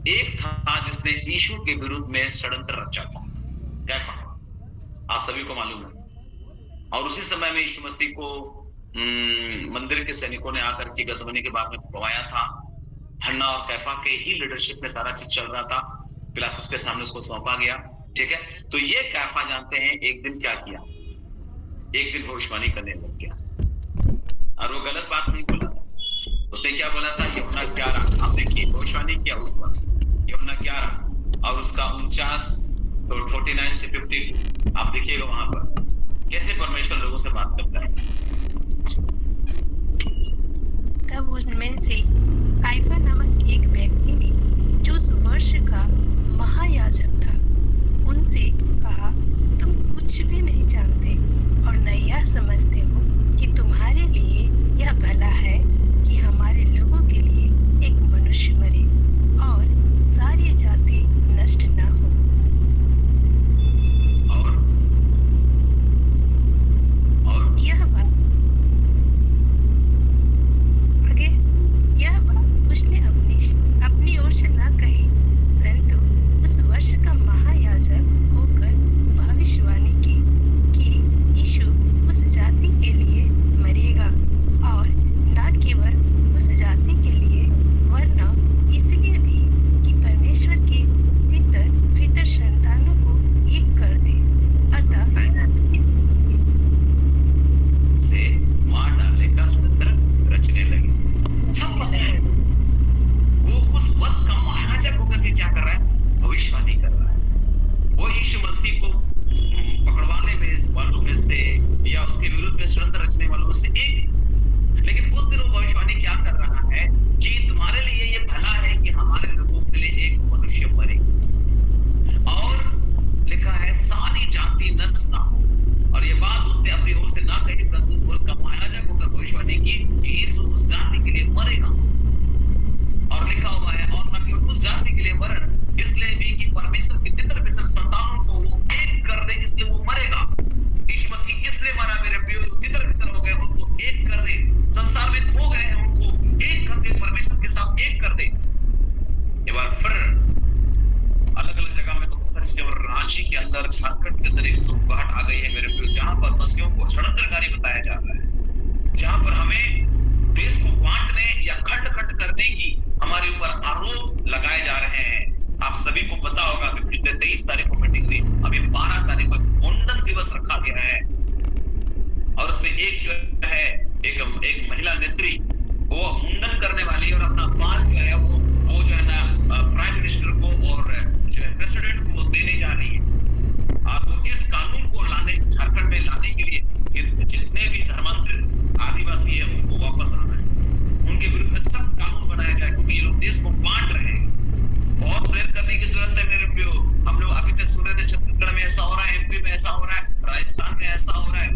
Speaker 1: एक था जिसने यीशु के विरुद्ध में षड्यंत्र रचा था, कैफा, आप सभी को मालूम है। और उसी समय में यीशु मसीह को मंदिर के सैनिकों ने आकर के गसमनी के बाग में पकड़वाया था। हन्ना और कैफा के ही लीडरशिप में सारा चीज चल रहा था। पिलातुस के सामने उसको सौंपा गया, ठीक है। तो ये कैफा जानते हैं एक दिन क्या किया, एक दिन भविष्यवाणी करने लग गया और वो गलत बात नहीं बोला था। उसने क्या बोला था, यूहन्ना 11, आप देखिए भविष्यवाणी किया उस वर्ष, यूहन्ना 11 और उसका 49 से 52, आप देखिएगा वहां पर कैसे परमेश्वर लोगों से बात करता है।
Speaker 3: तब उनमें से काइफा नामक एक व्यक्ति ने, जो उस वर्ष का महायाजक था, उनसे कहा, तुम कुछ भी नहीं जानते और न यह समझते हो कि तुम्हारे लिए यह भला है कि हमारे लोगों के लिए एक मनुष्य मरे और सारी जाति नष्ट न हो। और यह बात आगे, यह बात उसने अपनी ओर से न कही, परंतु उस वर्ष का महायाजक होकर भविष्यवाणी की कि यीशु उस जाति के लिए मरेगा और न केवल उस जाति के लिए वरन इसलिए भी कि परमेश्वर के पितर संतानों को एक कर दे। अतः
Speaker 1: से मार डालने का षड्यंत्र रचने लगे। सब पता है वो उस वर्ष का महायाजक होकर के क्या कर रहा है, भविष्यवाणी कर रहा है। वो यीशु मसीह को पकड़वाने में वालों में से या उसके विरुद्ध में षड्यंत्र रचने वालों में से एक। लेकिन उस दिन वो भविष्यवाणी क्या कर रहा है कि तुम्हारे लिए ये भला है कि हमारे लोगों के लिए एक मनुष्य मरे और लिखा है सारी जाति नष्ट ना हो। और ये बात उसने अपनी ओर से ना कही, परंतु उस वर्ष का महायाजक होकर भविष्यवाणी की कि यीशु उस जाति के लिए मरेगा। और लिखा हुआ है, और न केवल उस जाति के लिए वरन इसलिए भी कि परमेश्वर के तितर संतानों को वो एक कर दे, इसलिए वो मरेगा। यीशु मसीह किसलिए मरा मेरे प्रियो, तितर हो गए, उनको एक कर दे, संसार में खो गए हैं उनको एक कर दे, परमेश्वर के साथ एक कर दे। एक बार फिर अलग अलग जगह में तो बहुत सारी चीजें, रांची के अंदर, झारखंड के अंदर एक सुखगाहट आ गई है मेरे प्रियो, जहां पर मसीहियों को षड्यंत्रकारी बताया जा रहा है, जहां पर हमें देश को बांटने या खंड खंड करने की हमारे ऊपर आरोप लगाए जा रहे हैं। आप सभी को पता होगा कि पिछले 23 तारीख को मीटिंग हुई, अभी 12 तारीख को मुंडन दिवस रखा गया है और उसमें एक जो है एक महिला नेत्री वो मुंडन करने वाली और अपना बाल जो है वो जो है ना प्राइम मिनिस्टर को और जो है प्रेसिडेंट को वो देने जा रही है। और वो इस कानून को झारखंड में लाने के लिए जितने भी धर्मांतरित आदिवासी है उनको वापस आना है, उनके विरुद्ध में सख्त कानून बनाया जाए, क्योंकि ये लोग देश को बांट रहे हैं। बहुत प्रयत्न करने की जरूरत है मेरे प्रियो। हम लोग अभी तक सुन रहे थे छत्तीसगढ़ में ऐसा हो रहा है, एमपी में ऐसा हो रहा है, राजस्थान में ऐसा हो रहा है,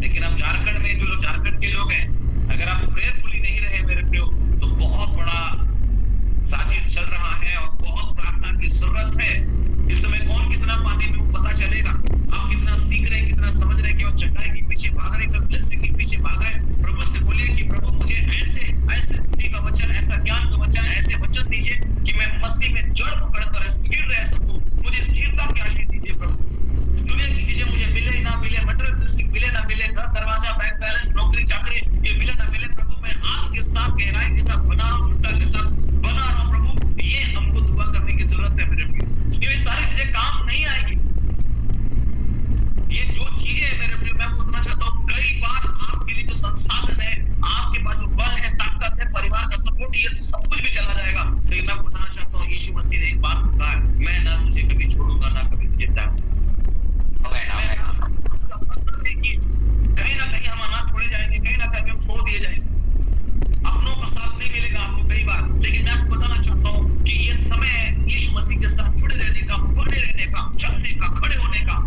Speaker 1: लेकिन अब झारखंड में जो लोग झारखंड के लोग हैं, अगर आप प्रेयरफुली नहीं रहे मेरे प्रियो, तो बहुत बड़ा साजिश चल रहा है और बहुत प्रार्थना की जरूरत है। इस समय कौन कितना पानी में वो पता चलेगा। आप कितना सीख रहे हैं, कितना समझ रहे हैं कि वो चंगाई के पीछे भाग रहे हैं, ब्लेसिंग के पीछे भाग रहे हैं। प्रभु से बोलिए कि प्रभु मुझे ऐसे बुद्धि का वचन, ऐसा ज्ञान का वचन, ऐसे वचन दीजिए कि मैं मसीह में जड़ पकड़कर स्थिर रह सकूं। मुझे स्थिरता की आशीष दीजिए प्रभु। दुनिया की चीजें मुझे मिले ना मिले, मटेरियल ब्लेसिंग मिले ना मिले, घर दरवाजा, बैंक बैलेंस, नौकरी चाकरी ये मिले ना मिले, प्रभु मैं आपके साथ गहराई के साथ बना रहा हूँ, दृढ़ता के साथ बना रहा हूँ प्रभु। ये हमको दुआ करने की जरूरत है मेरे प्रिय। ये सारी चीजें काम नहीं आएगी। ये जो चीजें है मेरे प्रिय, मैं बताना चाहता हूँ, कई बार आपके लिए जो संसाधन है, आपके पास जो बल है, ताकत है, परिवार का सपोर्ट, ये सब कुछ भी चला जाएगा। लेकिन मैं बताना चाहता हूँ, यीशु मसीह ने एक बात कहा है, मैं ना तुझे कभी छोड़ूंगा ना कभी तुझे त्यागूंगा। कहीं ना कहीं हम अनाथ छोड़े जाएंगे, कहीं ना कहीं हम छोड़ दिए जाएंगे, अपनों का साथ नहीं मिलेगा आपको कई बार। लेकिन मैं आपको बताना चाहता हूँ कि ये समय है यीशु मसीह के साथ जुड़े रहने का, बने रहने का, चलने का, खड़े होने का।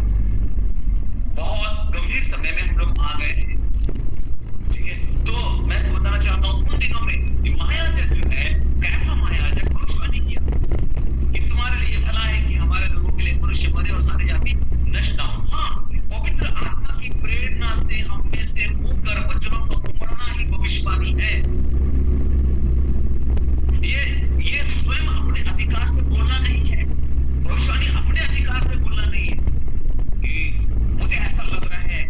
Speaker 1: बहुत गंभीर समय में हम लोग आ गए हैं, ठीक है। तो मैं आपको बताना चाहता हूँ, उन दिनों में महायाजक जो है, कैफा महायाजक भविष्यवाणी किया कि तुम्हारे लिए भला है कि हमारे लोगों के लिए मनुष्य मरे और सारी जाति नष्ट ना हो। हाँ, पवित्र आत्मा की प्रेरणा से हम में से होकर वचनों का उमड़ना ही भविष्यवाणी है। ये स्वयं अपने अधिकार से बोलना नहीं है। भविष्यवाणी अपने अधिकार से बोलना नहीं है कि मुझे ऐसा लग रहा है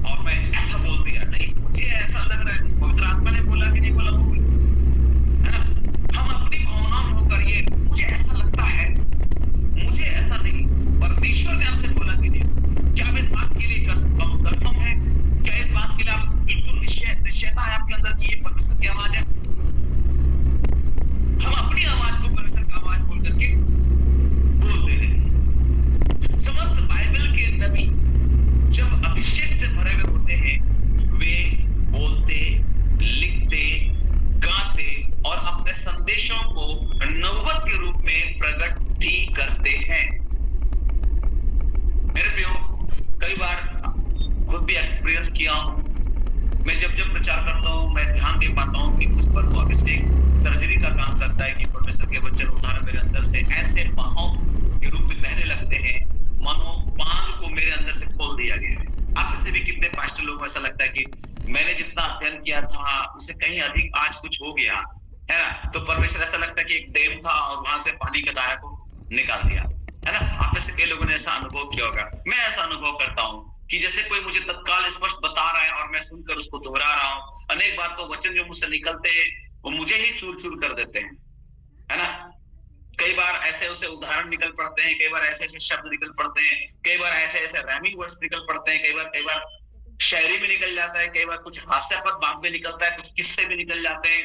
Speaker 1: और मैं ऐसा बोल दिया। नहीं, मुझे ऐसा लग रहा है, पवित्र आत्मा ने बोला कि नहीं बोला, वो है ना। हम अपनी भावनाओं में होकर ये मुझे ऐसा लगता है, मुझे ऐसा नहीं, परमेश्वर ने आपसे बोला कि नहीं। क्या आप इस बात के लिए कंफर्म है? क्या इस बात के लिए आप बिल्कुल निश्चयता है आपके अंदर कि ये परमेश्वर की आवाज है? हम अपनी आवाज को परमेश्वर की आवाज बोल करके बोल दे रहे हैं। समस्त बाइबल के नबी जब अभिषेक से भरे हुए होते हैं, वे बोलते, लिखते, गाते और अपने संदेशों को नबूवत के रूप में प्रकट भी करते हैं। मेरे प्रियो, कई बार खुद भी एक्सपीरियंस किया हूं। मैं जब प्रचार करता हूं, मैं ध्यान दे पाता हूं कि उस पर तो अभिषेक सर्जरी का काम करता है कि परमेश्वर के वचन उद्धार मेरे अंदर से ऐसे बहाव के रूप में बहने लगते हैं, मानो बांध को मेरे अंदर से खोल दिया गया है। आप में से भी कितने पास्टर लोगों को ऐसा लगता है कि मैंने जितना अध्ययन किया था उससे कहीं अधिक आज कुछ हो गया है ना। तो परमेश्वर ऐसा लगता है कि एक डैम था और वहां से पानी का धारा को निकाल दिया, है ना। आप में से कई लोगों ने ऐसा अनुभव किया होगा। मैं ऐसा अनुभव करता हूँ कि जैसे कोई मुझे तत्काल स्पष्ट बता रहा है और मैं सुनकर उसको दोहरा रहा हूँ। अनेक बार तो वचन जो मुझसे निकलते हैं वो मुझे ही चूर चूर कर देते हैं, है ना। कई बार ऐसे उसे उदाहरण निकल पड़ते हैं, कई बार ऐसे ऐसे शब्द निकल पड़ते हैं, कई बार ऐसे ऐसे रैमिंग वर्ड्स निकल पड़ते हैं, कई बार शायरी में निकल जाता है, कई बार कुछ हास्यास्पद बात में निकलता है, कुछ किस्से भी निकल जाते हैं,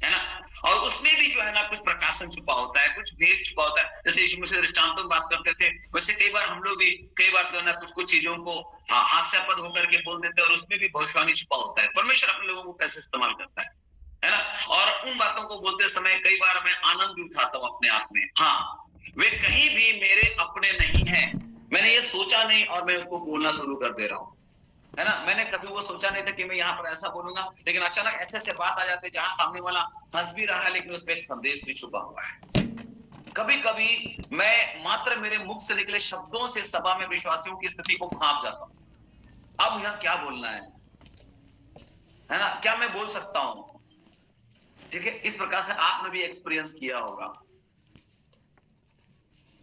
Speaker 1: है ना। और उसमें भी जो है ना कुछ प्रकाशन छुपा होता है, कुछ भेद छुपा होता है। जैसे यीशु मसीह दृष्टांतों में बात करते थे, वैसे कई बार हम लोग भी कई बार जो है ना कुछ चीजों को हास्यास्पद होकर के बोल देते हैं और उसमें भी भविष्यवाणी छुपा होता है। परमेश्वर अपने लोगों को कैसे इस्तेमाल करता है ना। और उन बातों को बोलते समय कई बार मैं आनंद भी उठाता हूँ अपने आप में। हाँ, वे कहीं भी मेरे अपने नहीं है, मैंने ये सोचा नहीं और मैं उसको बोलना शुरू कर दे रहा हूँ, है ना। मैंने कभी वो सोचा नहीं था कि मैं यहाँ पर ऐसा बोलूंगा, लेकिन अचानक ऐसे ऐसे बात आ जाते जहां सामने वाला हंस भी रहा है लेकिन उसमें एक संदेश भी छुपा हुआ है। कभी कभी मैं मात्र मेरे मुख से निकले शब्दों से सभा में विश्वासियों की स्थिति को खाप जाता हूं। अब यहाँ क्या बोलना है ना, क्या मैं बोल सकता हूं? ठीक है, इस प्रकार से आपने भी एक्सपीरियंस किया होगा।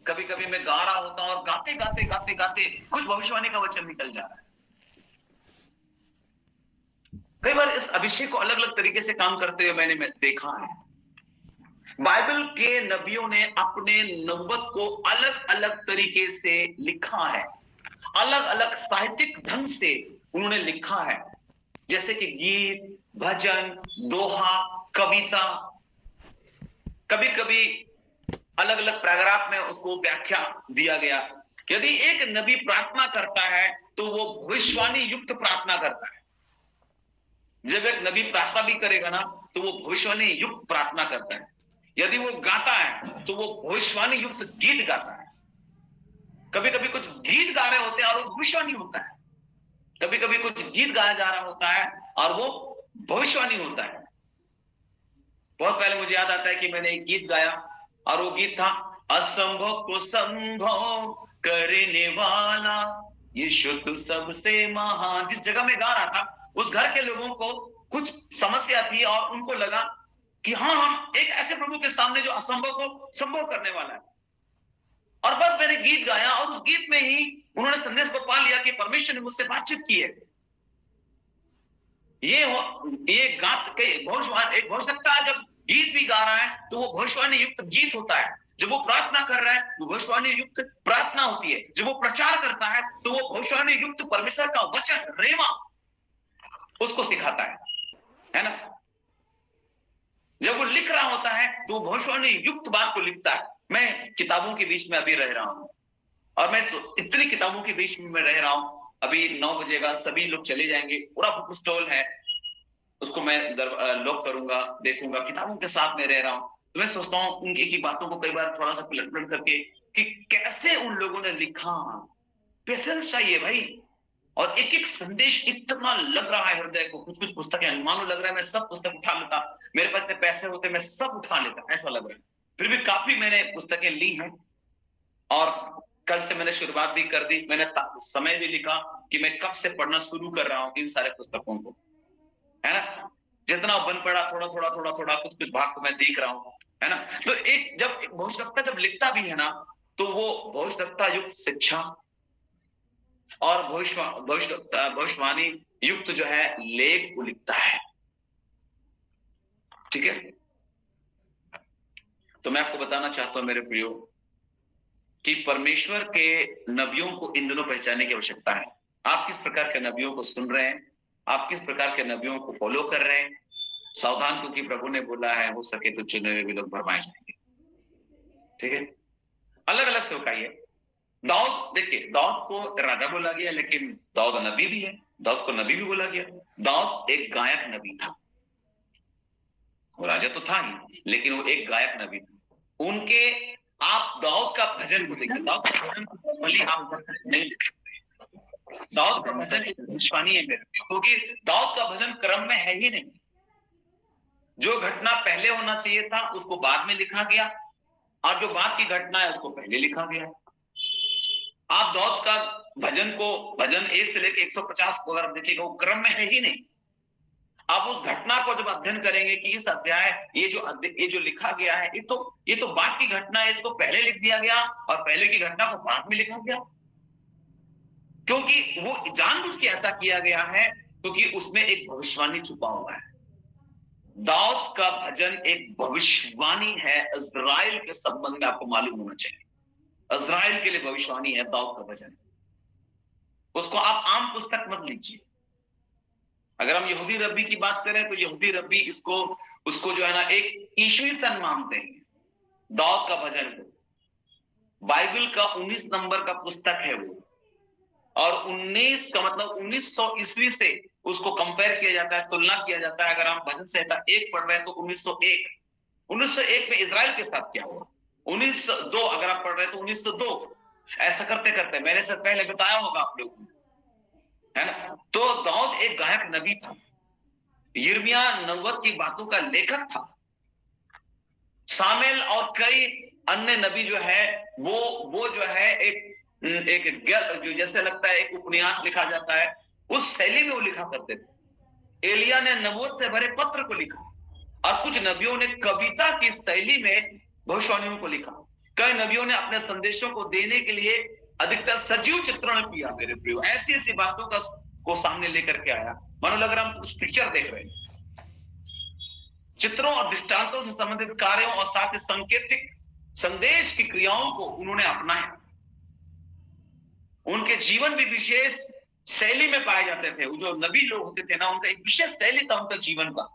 Speaker 1: कभी कभी मैं गा रहा होता हूं और गाते गाते गाते गाते कुछ भविष्यवाणी का वचन निकल जा रहा है। कई बार इस अभिषेक को अलग अलग तरीके से काम करते हुए मैंने देखा है। बाइबल के नबियों ने अपने नबूवत को अलग अलग तरीके से लिखा है, अलग अलग साहित्यिक ढंग से उन्होंने लिखा है, जैसे कि गीत, भजन, दोहा, कविता। कभी कभी अलग अलग पैराग्राफ में उसको व्याख्या दिया गया। यदि एक नबी प्रार्थना करता है तो वो भविष्यवाणी युक्त प्रार्थना करता है। जब एक नबी प्रार्थना भी करेगा ना तो वो भविष्यवाणी युक्त प्रार्थना करता है। यदि वो गाता है तो वो भविष्यवाणी युक्त गीत गाता है। कभी कभी कुछ गीत गा रहे होते हैं और वो भविष्यवाणी होता है, कभी कभी कुछ गीत गाया जा रहा होता है और वो भविष्यवाणी होता है। बहुत पहले मुझे याद आता है कि मैंने एक गीत गाया और वो गीत था, असंभव को संभव करने वाला यीशु तू सबसे महान। जिस जगह में गा रहा था उस घर के लोगों को कुछ समस्या थी और उनको लगा कि हाँ, हम एक ऐसे प्रभु के सामने जो असंभव को संभव करने वाला है। और बस मैंने गीत गाया और उस गीत में ही उन्होंने संदेश को पा लिया कि परमेश्वर ने मुझसे बातचीत की है। ये गात एक भविष्यवक्ता जब गीत भी गा रहा है तो वो भविष्यवाणी युक्त गीत होता है। जब वो प्रार्थना कर रहा है वो भविष्यवाणी युक्त प्रार्थना होती है। जब वो प्रचार करता है तो वो भविष्यवाणी युक्त परमेश्वर का वचन रेमा उसको सिखाता है ना। जब वो लिख रहा होता है तो वो भविष्यवाणी युक्त बात को लिखता है। मैं किताबों के बीच में अभी रह रहा हूं और मैं इतनी किताबों के बीच में मैं रह रहा हूं। अभी 9 बजेगा, सभी लोग चले जाएंगे, पूरा बुक स्टॉल है, उसको मैं लॉक करूंगा, देखूंगा, किताबों के साथ में रह रहा हूं। तो मैं सोचता हूं उनकी की बातों को कई बार थोड़ा सा पलट करके कि कैसे उन लोगों ने लिखा। पेशेंस चाहिए भाई। और एक एक संदेश इतना लग रहा है हृदय को। कुछ कुछ पुस्तकें मानो लग रहा है मैं सब पुस्तक उठा लेता, मेरे पास इतने पैसे होते मैं सब उठा लेता, ऐसा लग रहा है। फिर भी काफी मैंने पुस्तकें ली हैं और कल से मैंने शुरुआत भी कर दी। मैंने समय भी लिखा कि मैं कब से पढ़ना शुरू कर रहा हूं इन सारे पुस्तकों को, है ना। जितना बन पड़ा थोड़ा थोड़ा कुछ कुछ भाग को मैं देख रहा हूं, है ना। तो एक जब भविष्यवक्ता जब लिखता भी है ना तो वो भविष्यवक्ता युक्त शिक्षा और भविष्यवाणी युक्त जो है लेख को लिखता है। ठीक है। तो मैं आपको बताना चाहता हूं मेरे प्रियो कि परमेश्वर के नबियों को इन दिनों पहचानने की आवश्यकता है। आप किस प्रकार के नबियों को सुन रहे हैं, आप किस प्रकार के नबियों को फॉलो कर रहे हैं। सावधान, क्योंकि प्रभु ने बोला है हो सके तो चुने हुए भी लोग भरमाए जाएंगे। ठीक है। अलग अलग सेवकाई है। दाऊद, देखिए दाऊद को राजा बोला गया लेकिन दाऊद नबी भी है, दाऊद को नबी भी बोला गया। दाऊद एक गायक नबी था, वो राजा तो था ही लेकिन वो एक गायक नबी था। उनके आप दाऊद का भजन को देखिए, दाऊद का भजन भली आप नहीं लिख सकते। दाऊद का भजन एक भविष्यवाणी है मेरे, क्योंकि दाऊद का भजन क्रम में है ही नहीं। जो घटना पहले होना चाहिए था उसको बाद में लिखा गया और जो बाद की घटना है उसको पहले लिखा गया। आप दाऊद का भजन को, भजन 1 से लेकर 150 को अगर देखिएगा वो क्रम में है ही नहीं। आप उस घटना को जब अध्ययन करेंगे कि इस अध्याय ये जो लिखा गया है ये तो बाद की घटना है, इसको पहले लिख दिया गया और पहले की घटना को बाद में लिखा गया, क्योंकि वो जानबूझ के ऐसा किया गया है क्योंकि उसमें एक भविष्यवाणी छुपा हुआ है। दाऊद का भजन एक भविष्यवाणी है इस्राएल के संबंध में, आपको मालूम होना चाहिए। इस्राएल के लिए भविष्यवाणी है दाऊद का भजन। उसको आप आम पुस्तक मत लीजिए। अगर हम यहूदी रब्बी की बात करें तो यहूदी रब्बी उसको जो है ना एक ईश्वरी सन मानते हैं दाऊद का भजन को। बाइबल का 19 नंबर का पुस्तक है वो, और 19 का मतलब 1900 ईस्वी से उसको कंपेयर किया जाता है, तुलना किया जाता है। अगर हम भजन संहिता 1 पढ़ रहे हैं तो 1901 में इजराइल के साथ क्या हुआ। 1902 अगर आप पढ़ रहे हैं तो 1902। ऐसा करते करते मैंने से पहले बताया होगा आप लोगों को, है ना। तो दाऊद एक गायक नबी था, यिर्मयाह नबूवत की बातों का लेखक था। सामुएल और कई अन्य नबी जो है वो जो है एक जो जैसे लगता है एक उपन्यास लिखा जाता है उस शैली में वो लिखा करते थे। एलिया ने नबूवत से भरे पत्र को लिखा और कुछ नबियों ने कविता की शैली में भविष्यवाणियों को लिखा। कई नबियों ने अपने संदेशों को देने के लिए अधिकतर सजीव चित्रण किया मेरे प्रियो। ऐसी ऐसी बातों को सामने लेकर के आया, मानो लग रहा हम कुछ पिक्चर देख रहे हैं। चित्रों और दृष्टांतों से संबंधित कार्यों और साथ ही सांकेतिक संदेश की क्रियाओं को उन्होंने अपनाया। उनके जीवन भी विशेष शैली में पाए जाते थे। जो नबी लोग होते थे ना उनका एक विशेष शैली था उनका जीवन का।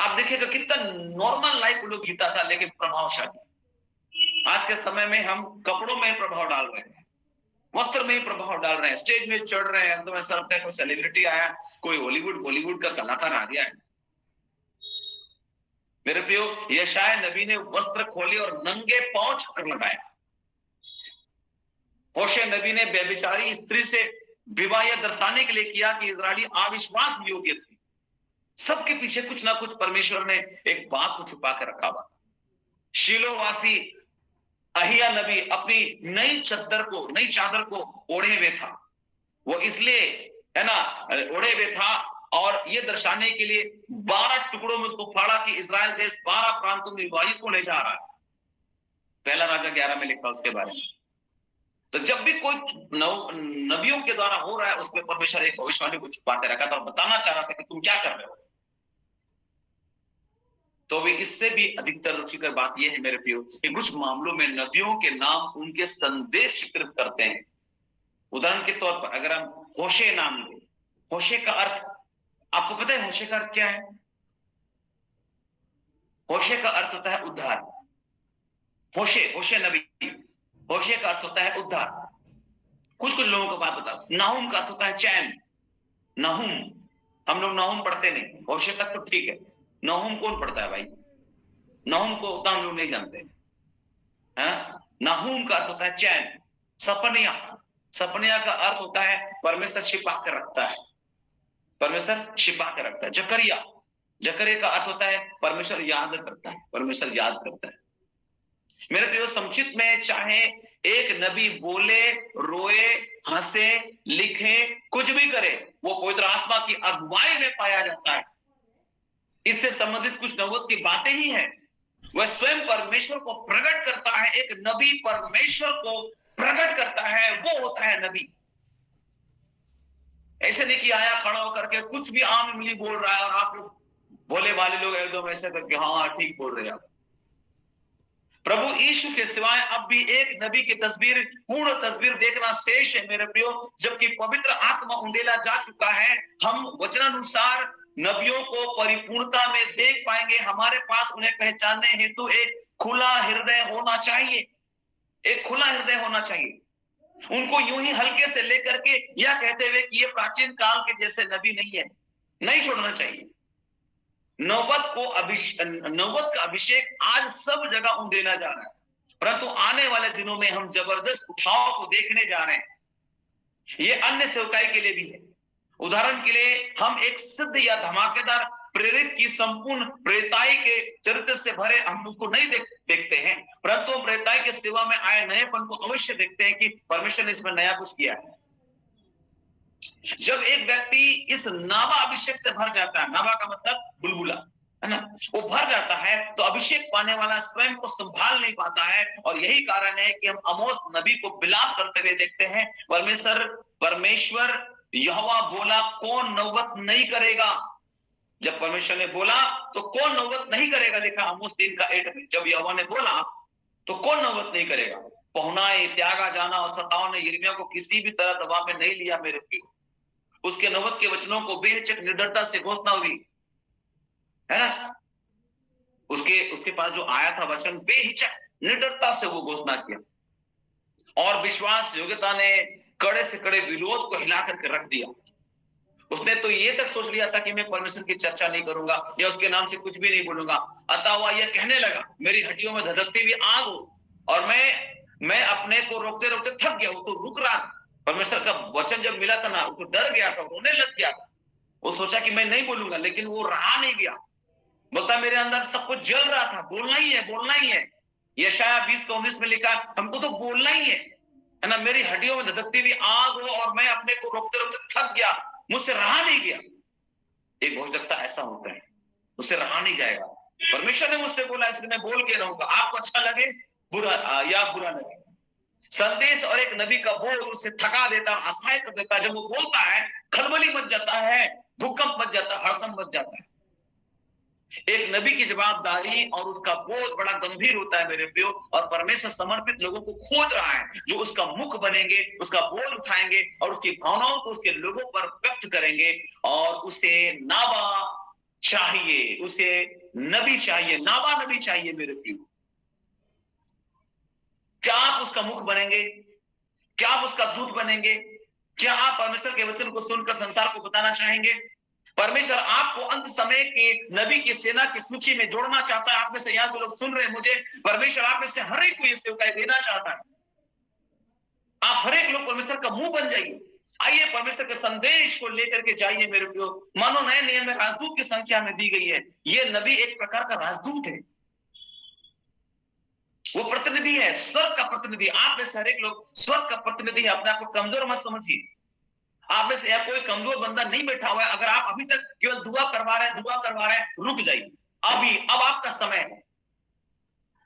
Speaker 1: आप देखिएगा कितना नॉर्मल लाइफ लोग जीता था, लेकिन प्रभावशाली। आज के समय में हम कपड़ों में प्रभाव डाल रहे हैं, वस्त्र में ही प्रभाव डाल रहे हैं, स्टेज में चढ़ रहे हैं तो ऐसा लगता है कोई सेलिब्रिटी आया, कोई हॉलीवुड बॉलीवुड का कलाकार आ गया है। मेरे प्रियो, यशाया नबी ने वस्त्र खोले और नंगे पांव चक्कर लगाया। होशे नबी ने व्यभिचारी स्त्री से विवाह यह दर्शाने के लिए किया कि इजरायली अविश्वास योग्य थे। सबके पीछे कुछ ना कुछ परमेश्वर ने एक बात को छुपा कर रखा हुआ। शीलोवासी अहिया नबी अपनी नई चादर को ओढ़े हुए था। वो इसलिए है ना ओढ़े हुए था और ये दर्शाने के लिए 12 टुकड़ों में उसको फाड़ा कि इजराइल देश 12 प्रांतों में विभाजित होने जा रहा है। पहला राजा 11 में लिखा उसके बारे में। तो जब भी कोई नबियों के द्वारा हो रहा है, उसमें परमेश्वर एक भविष्यवाणी को छुपाते रखा था और बताना चाह रहा था कि तुम क्या कर रहे हो। तो भी इससे भी अधिकतर रुचिकर बात यह है मेरे प्रियो कि कुछ मामलों में नबियों के नाम उनके संदेश चित्रित करते हैं। उदाहरण के तौर पर अगर हम होशे नाम लें, होशे का अर्थ आपको पता है? होशे का अर्थ क्या है? होशे का अर्थ होता है उद्धार। होशे नबी, होशे का अर्थ होता है उद्धार। कुछ लोगों को बात बताओ, नाहुम का अर्थ होता है चैन। नाहुम, हम लोग नाहुम पढ़ते नहीं, होशे तक तो ठीक है, नाहुम कौन पढ़ता है भाई? नाहुम को उतना हम लोग नहीं जानते हैं। नाहुम का अर्थ होता है चैन। सपनिया का अर्थ होता है परमेश्वर छिपा कर रखता है, परमेश्वर छिपा कर रखता है। जकरिया का अर्थ होता है परमेश्वर याद करता है, परमेश्वर याद करता है। मेरे प्रियो, संक्षिप्त में चाहे एक नबी बोले, रोए, हंसे, लिखे, कुछ भी करे, वो पवित्र आत्मा की अगुवाई में पाया जाता है। इससे संबंधित कुछ नबूवत की बातें ही हैं। वह स्वयं परमेश्वर को प्रकट करता है। एक नबी परमेश्वर को प्रकट करता है, वो होता है नबी। ऐसे नहीं कि आया खड़ा होकर के कुछ भी आम इमली बोल रहा है और आप लोग भोले भाले लोग एकदम ऐसे करके हाँ ठीक बोल रहे हैं। प्रभु यीशु के सिवाय अब भी एक नबी की तस्वीर, पूर्ण तस्वीर देखना शेष है मेरे प्रियो। जबकि पवित्र आत्मा उंडेला जा चुका है, हम वचनानुसार नबियों को परिपूर्णता में देख पाएंगे। हमारे पास उन्हें पहचानने हेतु एक खुला हृदय होना चाहिए, एक खुला हृदय होना चाहिए। उनको यूं ही हल्के से लेकर के यह कहते हुए कि ये प्राचीन काल के जैसे नबी नहीं है, नहीं छोड़ना चाहिए। नौबत का अभिषेक आज सब जगह उंडेला जा रहा है, परंतु आने वाले दिनों में हम जबरदस्त उठाव को देखने जा रहे हैं। ये अन्य सेवकाई के लिए भी है। उदाहरण के लिए हम एक सिद्ध या धमाकेदार प्रेरित की संपूर्ण प्रेताई के चरित्र से भरे हम उसको नहीं देखते हैं, परंतु हम प्रेताई के सेवा में आए नएपन को अवश्य देखते हैं कि परमेश्वर ने इसमें नया कुछ किया है। जब एक व्यक्ति इस नावा अभिषेक से भर जाता है, नावा का मतलब बुलबुला है ना, वो भर जाता है तो अभिषेक पाने वाला स्वयं को संभाल नहीं पाता है। और यही कारण है कि हम आमोस नबी को विलाप करते हुए देखते हैं, परमेश्वर यहोवा बोला कौन नौबत नहीं करेगा। जब परमेश्वर ने बोला तो कौन नौबत नहीं करेगा, लिखा आमोस 3:8 में। जब यहोवा ने बोला तो कौन नौबत नहीं करेगा। पहुनाए, त्यागा जाना और सताव ने यिर्मयाह को किसी भी तरह दबाव में नहीं लिया मेरे प्रियो। उसके नौबत के वचनों को बेहिचक निडरता से घोषणा हुई है ना। उसके पास जो आया था वचन, बेहिचक निडरता से वो घोषणा किया और विश्वास योग्यता ने कड़े से कड़े विरोध को हिला करके रख दिया। उसने तो ये तक सोच लिया था कि मैं परमेश्वर की चर्चा नहीं करूंगा या उसके नाम से कुछ भी नहीं बोलूंगा। अतः वह यह कहने लगा, मेरी हड्डियों में धधकती हुई आग हो, और मैं अपने को रोकते रोकते थक गया। वो तो रुक रहा था, परमेश्वर का वचन जब मिला था ना, वो डर गया था, रोने लग गया था। वो सोचा कि मैं नहीं बोलूंगा, लेकिन वो रहा नहीं गया। बोलता मेरे अंदर सब कुछ जल रहा था, बोलना ही है। यशायाह 20:19 में लिखा, हमको तो बोलना ही है ना। मेरी हड्डियों में धधकती हुई आग हो और मैं अपने को रोकते रोकते थक गया, मुझसे रहा नहीं गया। एक भविष्यवक्ता ऐसा होता है, उससे रहा नहीं जाएगा। परमेश्वर ने मुझसे बोला, इसलिए मैं बोल के रहूंगा, आपको अच्छा लगे बुरा या बुरा लगे। संदेश और एक नबी का बोल उसे थका देता है, असहाय कर देता है। जब वो बोलता है खलबली मच जाता है, भूकंप मच जाता है, हड़कंप मच जाता है। एक नबी की जवाबदारी और उसका बोझ बड़ा गंभीर होता है मेरे प्रियो। और परमेश्वर समर्पित लोगों को खोज रहा है जो उसका मुख बनेंगे, उसका बोझ उठाएंगे और उसकी भावनाओं को उसके लोगों पर व्यक्त करेंगे और उसे नावा चाहिए, उसे नबी चाहिए, नाबा नबी चाहिए मेरे प्रियो। क्या आप उसका मुख बनेंगे? क्या आप उसका दूत बनेंगे? क्या आप परमेश्वर के वचन को सुनकर संसार को बताना चाहेंगे? परमेश्वर आपको अंत समय के नबी की सेना की सूची में जोड़ना चाहता है। आप में से यहाँ जो लोग सुन रहे हैं मुझे, परमेश्वर आप में से हर एक को ये सेवकाई देना चाहता है। आप हर एक लोग परमेश्वर का मुंह बन जाइए। आइए परमेश्वर के संदेश को लेकर के जाइए मेरे प्रियो। मानो नए नियम में राजदूत की संख्या में दी गई है। ये नबी एक प्रकार का राजदूत है, वो प्रतिनिधि है, स्वर्ग का प्रतिनिधि। आप में से हर एक लोग स्वर्ग का प्रतिनिधि है। अपने आप को कमजोर मत समझिए। आप में से कोई कमजोर बंदा नहीं बैठा हुआ है। अगर आप अभी तक केवल दुआ करवा रहे हैं, रुक जाइए। अभी अब आपका समय है,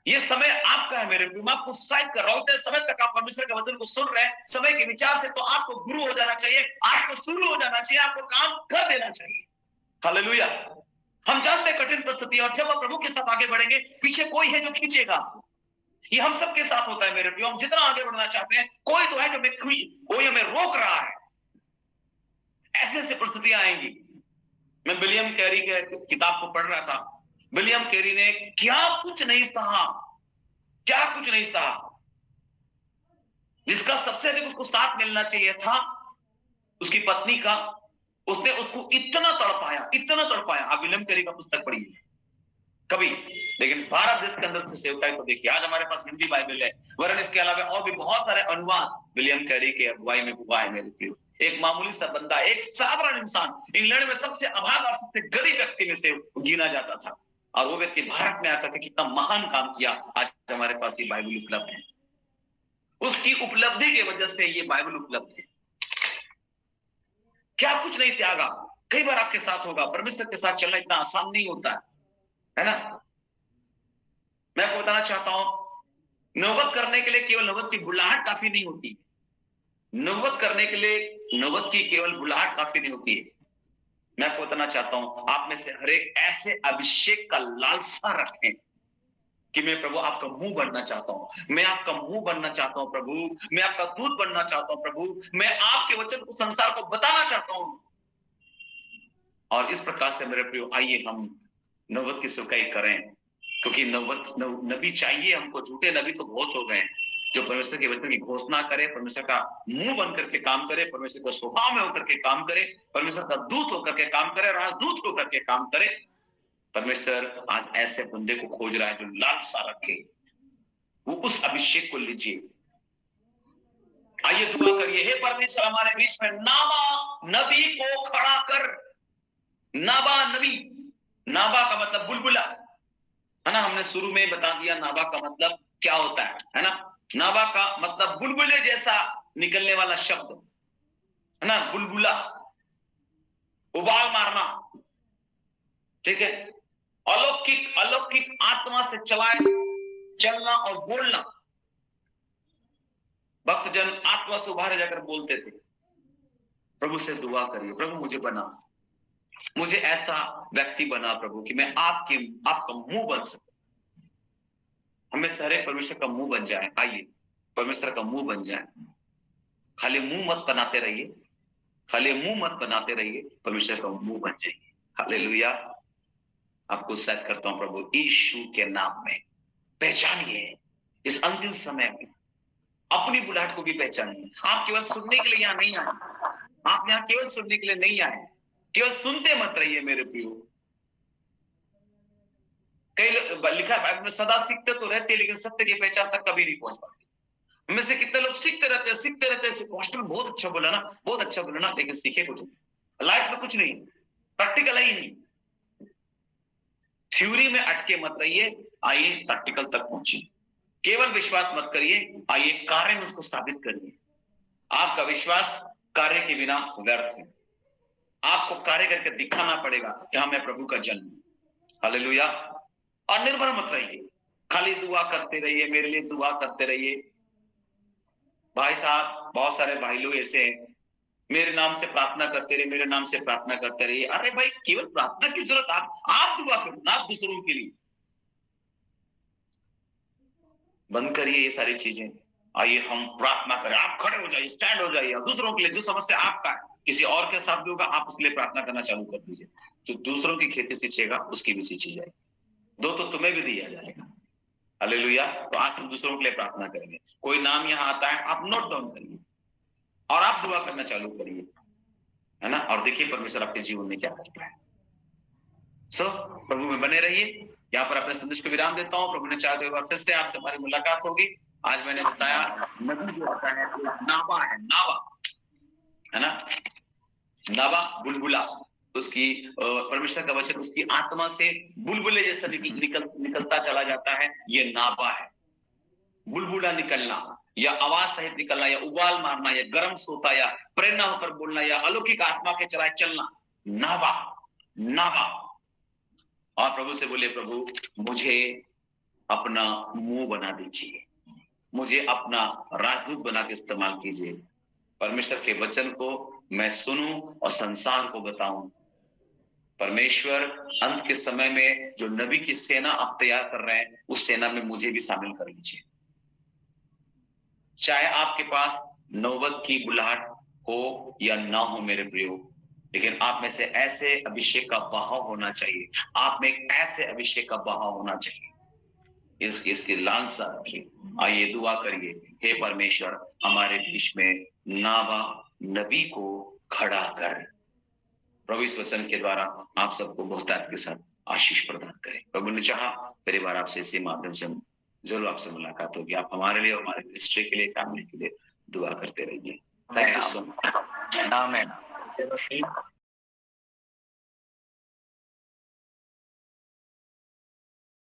Speaker 1: ये समय आपका है मेरे प्रियो। मैं आपको उत्साहित कर रहा हूं। इतने समय तक आप परमेश्वर के वचन को सुन रहे हैं, समय के विचार से, तो आपको गुरु हो जाना चाहिए, आपको शुरू हो जाना चाहिए, आपको काम कर देना चाहिए। हालेलुया। हम जानते हैं कठिन परिस्थिति, और जब आप प्रभु के साथ आगे बढ़ेंगे, पीछे कोई है जो खींचेगा। ये हम सबके साथ होता है मेरे प्रियो। हम जितना आगे बढ़ना चाहते हैं, कोई तो है जो कोई हमें रोक रहा है। ऐसे ऐसे परिस्थितियां आएंगी। मैं विलियम कैरी के किताब को पढ़ रहा था। विलियम कैरी ने क्या कुछ नहीं सहा, क्या कुछ नहीं सहा, जिसका सबसे अधिक उसको साथ मिलना चाहिए था, उसकी पत्नी का। उसने उसको इतना तड़पाया। आप विलियम कैरी का पुस्तक पढ़िए कभी। लेकिन इस भारत देश के अंदर सेवकाई को देखिए, आज हमारे पास हिंदी बाइबल है, वरन इसके अलावा और भी बहुत सारे अनुवाद विलियम कैरी के अगुवाई में हुआ है मेरे प्रियो। एक मामूली सा बंदा, एक साधारण इंसान, इंग्लैंड में सबसे अभागा और सबसे गरीब व्यक्ति में से गिना जाता था, और वो व्यक्ति भारत में आकर के कितना महान काम किया। आज हमारे पास ये बाइबल उपलब्ध है। उसकी उपलब्धि की वजह से ये बाइबल उपलब्ध है। क्या कुछ नहीं त्यागा। कई बार आपके साथ होगा। परमेश्वर के साथ चलना इतना आसान नहीं होता है ना। मैं आपको बताना चाहता हूं, नौबत करने के लिए केवल नौबत की बुलाहट काफी नहीं होती। नौबत करने के लिए नौबत की केवल बुलाहट काफी नहीं होती है। मैं आपको बताना चाहता हूं, आप में से हर एक ऐसे अभिषेक का लालसा रखें कि मैं प्रभु आपका मुंह बनना चाहता हूं, मैं आपका मुंह बनना चाहता हूं प्रभु, मैं आपका दूत बनना चाहता हूं प्रभु, मैं आपके वचन को संसार को बताना चाहता हूं। और इस प्रकार से मेरे प्रियो, आइए हम नौबत की सेवकाई करें, क्योंकि नबी चाहिए हमको। झूठे नबी तो बहुत हो गए हैं, जो परमेश्वर के वचन की घोषणा करे, परमेश्वर का मुंह बनकर के काम करे, परमेश्वर के स्वभाव में होकर के काम करे, परमेश्वर का दूत होकर के काम करे, राजदूत होकर के काम करे। परमेश्वर आज ऐसे बंदे को खोज रहा है जो लालसा रखे। वो उस अभिषेक को लीजिए। आइए दुआ करिए। हे परमेश्वर, हमारे बीच में नाबा नबी को खड़ा कर। नाबा नबी, नाबा का मतलब बुलबुला है ना। हमने शुरू में बता दिया नाबा का मतलब क्या होता है ना। नाबा का मतलब बुलबुले जैसा निकलने वाला शब्द है ना, बुलबुला, उबाल मारना, ठीक है। अलौकिक आत्मा से चलना और बोलना। भक्तजन आत्मा से उभारे जाकर बोलते थे। प्रभु से दुआ करिए, प्रभु मुझे बना, मुझे ऐसा व्यक्ति बना प्रभु कि मैं आपका मुंह बन सकूं। हमें सारे परमेश्वर का मुंह बन जाए। आइए परमेश्वर का मुंह बन जाए। खाली मुंह मत बनाते रहिए, खाली मुंह मत बनाते रहिए, परमेश्वर का मुंह बन जाइए। हालेलुया। आपको उत्साहित करता हूं प्रभु यीशु के नाम में। पहचानिए इस अंतिम समय में, अपनी बुलाहट को भी पहचानिए। आप केवल सुनने के लिए यहाँ नहीं आए, आप यहाँ केवल सुनने के लिए नहीं आए। केवल सुनते मत रहिए मेरे प्रियो। कई लिखा बाइबल में, सदा सीखते तो रहते लेकिन सत्य की पहचान तक कभी नहीं पहुंच पाते। हमें से कितने लोग सीखते रहते हॉस्टल बहुत अच्छा बोला ना, लेकिन सीखे कुछ नहीं, लाइफ में कुछ नहीं, प्रैक्टिकल ही नहीं। थ्योरी में अटके मत रहिए, आइए प्रैक्टिकल तक पहुंचिए। केवल विश्वास मत करिए, आइए कार्य में उसको साबित करिए। आपका विश्वास कार्य के बिना व्यर्थ है। आपको कार्य करके दिखाना पड़ेगा कि हाँ मैं प्रभु का जन हूं। हालेलुया। और निर्भर मत रहिए, खाली दुआ करते रहिए, मेरे लिए दुआ करते रहिए। भाई साहब, बहुत सारे भाई लोग ऐसे हैं, मेरे नाम से प्रार्थना करते रहिए, मेरे नाम से प्रार्थना करते रहिए। अरे भाई, केवल प्रार्थना की जरूरत, आप दुआ करो ना, आप दूसरों के लिए। बंद करिए ये सारी चीजें। आइए हम प्रार्थना करें। आप खड़े हो जाइए, स्टैंड हो जाइए, दूसरों के लिए जो समस्या आपका है किसी और के साथ भी होगा, आप उसके लिए प्रार्थना करना चालू कर दीजिए। जो दूसरों की खेती सींचेगा उसकी भी सींची जाएगी, दो तो तुम्हें भी दिया जाएगा। हालेलुया। तो आज हम दूसरों के लिए प्रार्थना करेंगे। कोई नाम यहाँ आता है, आप नोट डाउन करिए और आप दुआ करना चालू करिए, है ना, और देखिए परमेश्वर आपके जीवन में क्या करता है। प्रभु में बने रहिए। यहाँ पर अपने संदेश को विराम देता हूँ। प्रभु ने चाहे तो एक बार फिर से आपसे हमारी मुलाकात होगी। आज मैंने बताया नबी जो होता है वो नावा है, नावा, है ना, नावा बुलबुला, उसकी परमेश्वर का वचन उसकी आत्मा से बुलबुले जैसा निकलता चला जाता है, ये नावा है। बुलबुला निकलना या आवाज सहित निकलना या उबाल मारना या गर्म सोता या प्रेरणा होकर बोलना या अलौकिक आत्मा के चलाए चलना, नावा, नावा। और प्रभु से बोले, प्रभु मुझे अपना मुंह बना दीजिए, मुझे अपना राजदूत बना के इस्तेमाल कीजिए। परमेश्वर के वचन को मैं सुनूं और संसार को बताऊं। परमेश्वर अंत के समय में जो नबी की सेना आप तैयार कर रहे हैं, उस सेना में मुझे भी शामिल कर लीजिए। चाहे आपके पास नौबत की बुलाहट हो या ना हो मेरे प्रियो, लेकिन आप में से ऐसे अभिषेक का बहाव होना चाहिए, आप में एक ऐसे अभिषेक का बहाव होना चाहिए। इसकी लालसा रखिए। आइए दुआ करिए, हे परमेश्वर हमारे बीच में नावा नबी को खड़ा कर। प्रभु इस वचन के द्वारा आप सबको बहुतायत के साथ आशीष प्रदान करें। प्रभु ने चाहा पहली बार आपसे इसी माध्यम से जरूर आपसे मुलाकात होगी। आप हमारे लिए, हमारे मिनिस्ट्री के लिए, फैमिली के लिए दुआ करते रहिए। Thank you so much. आमीन।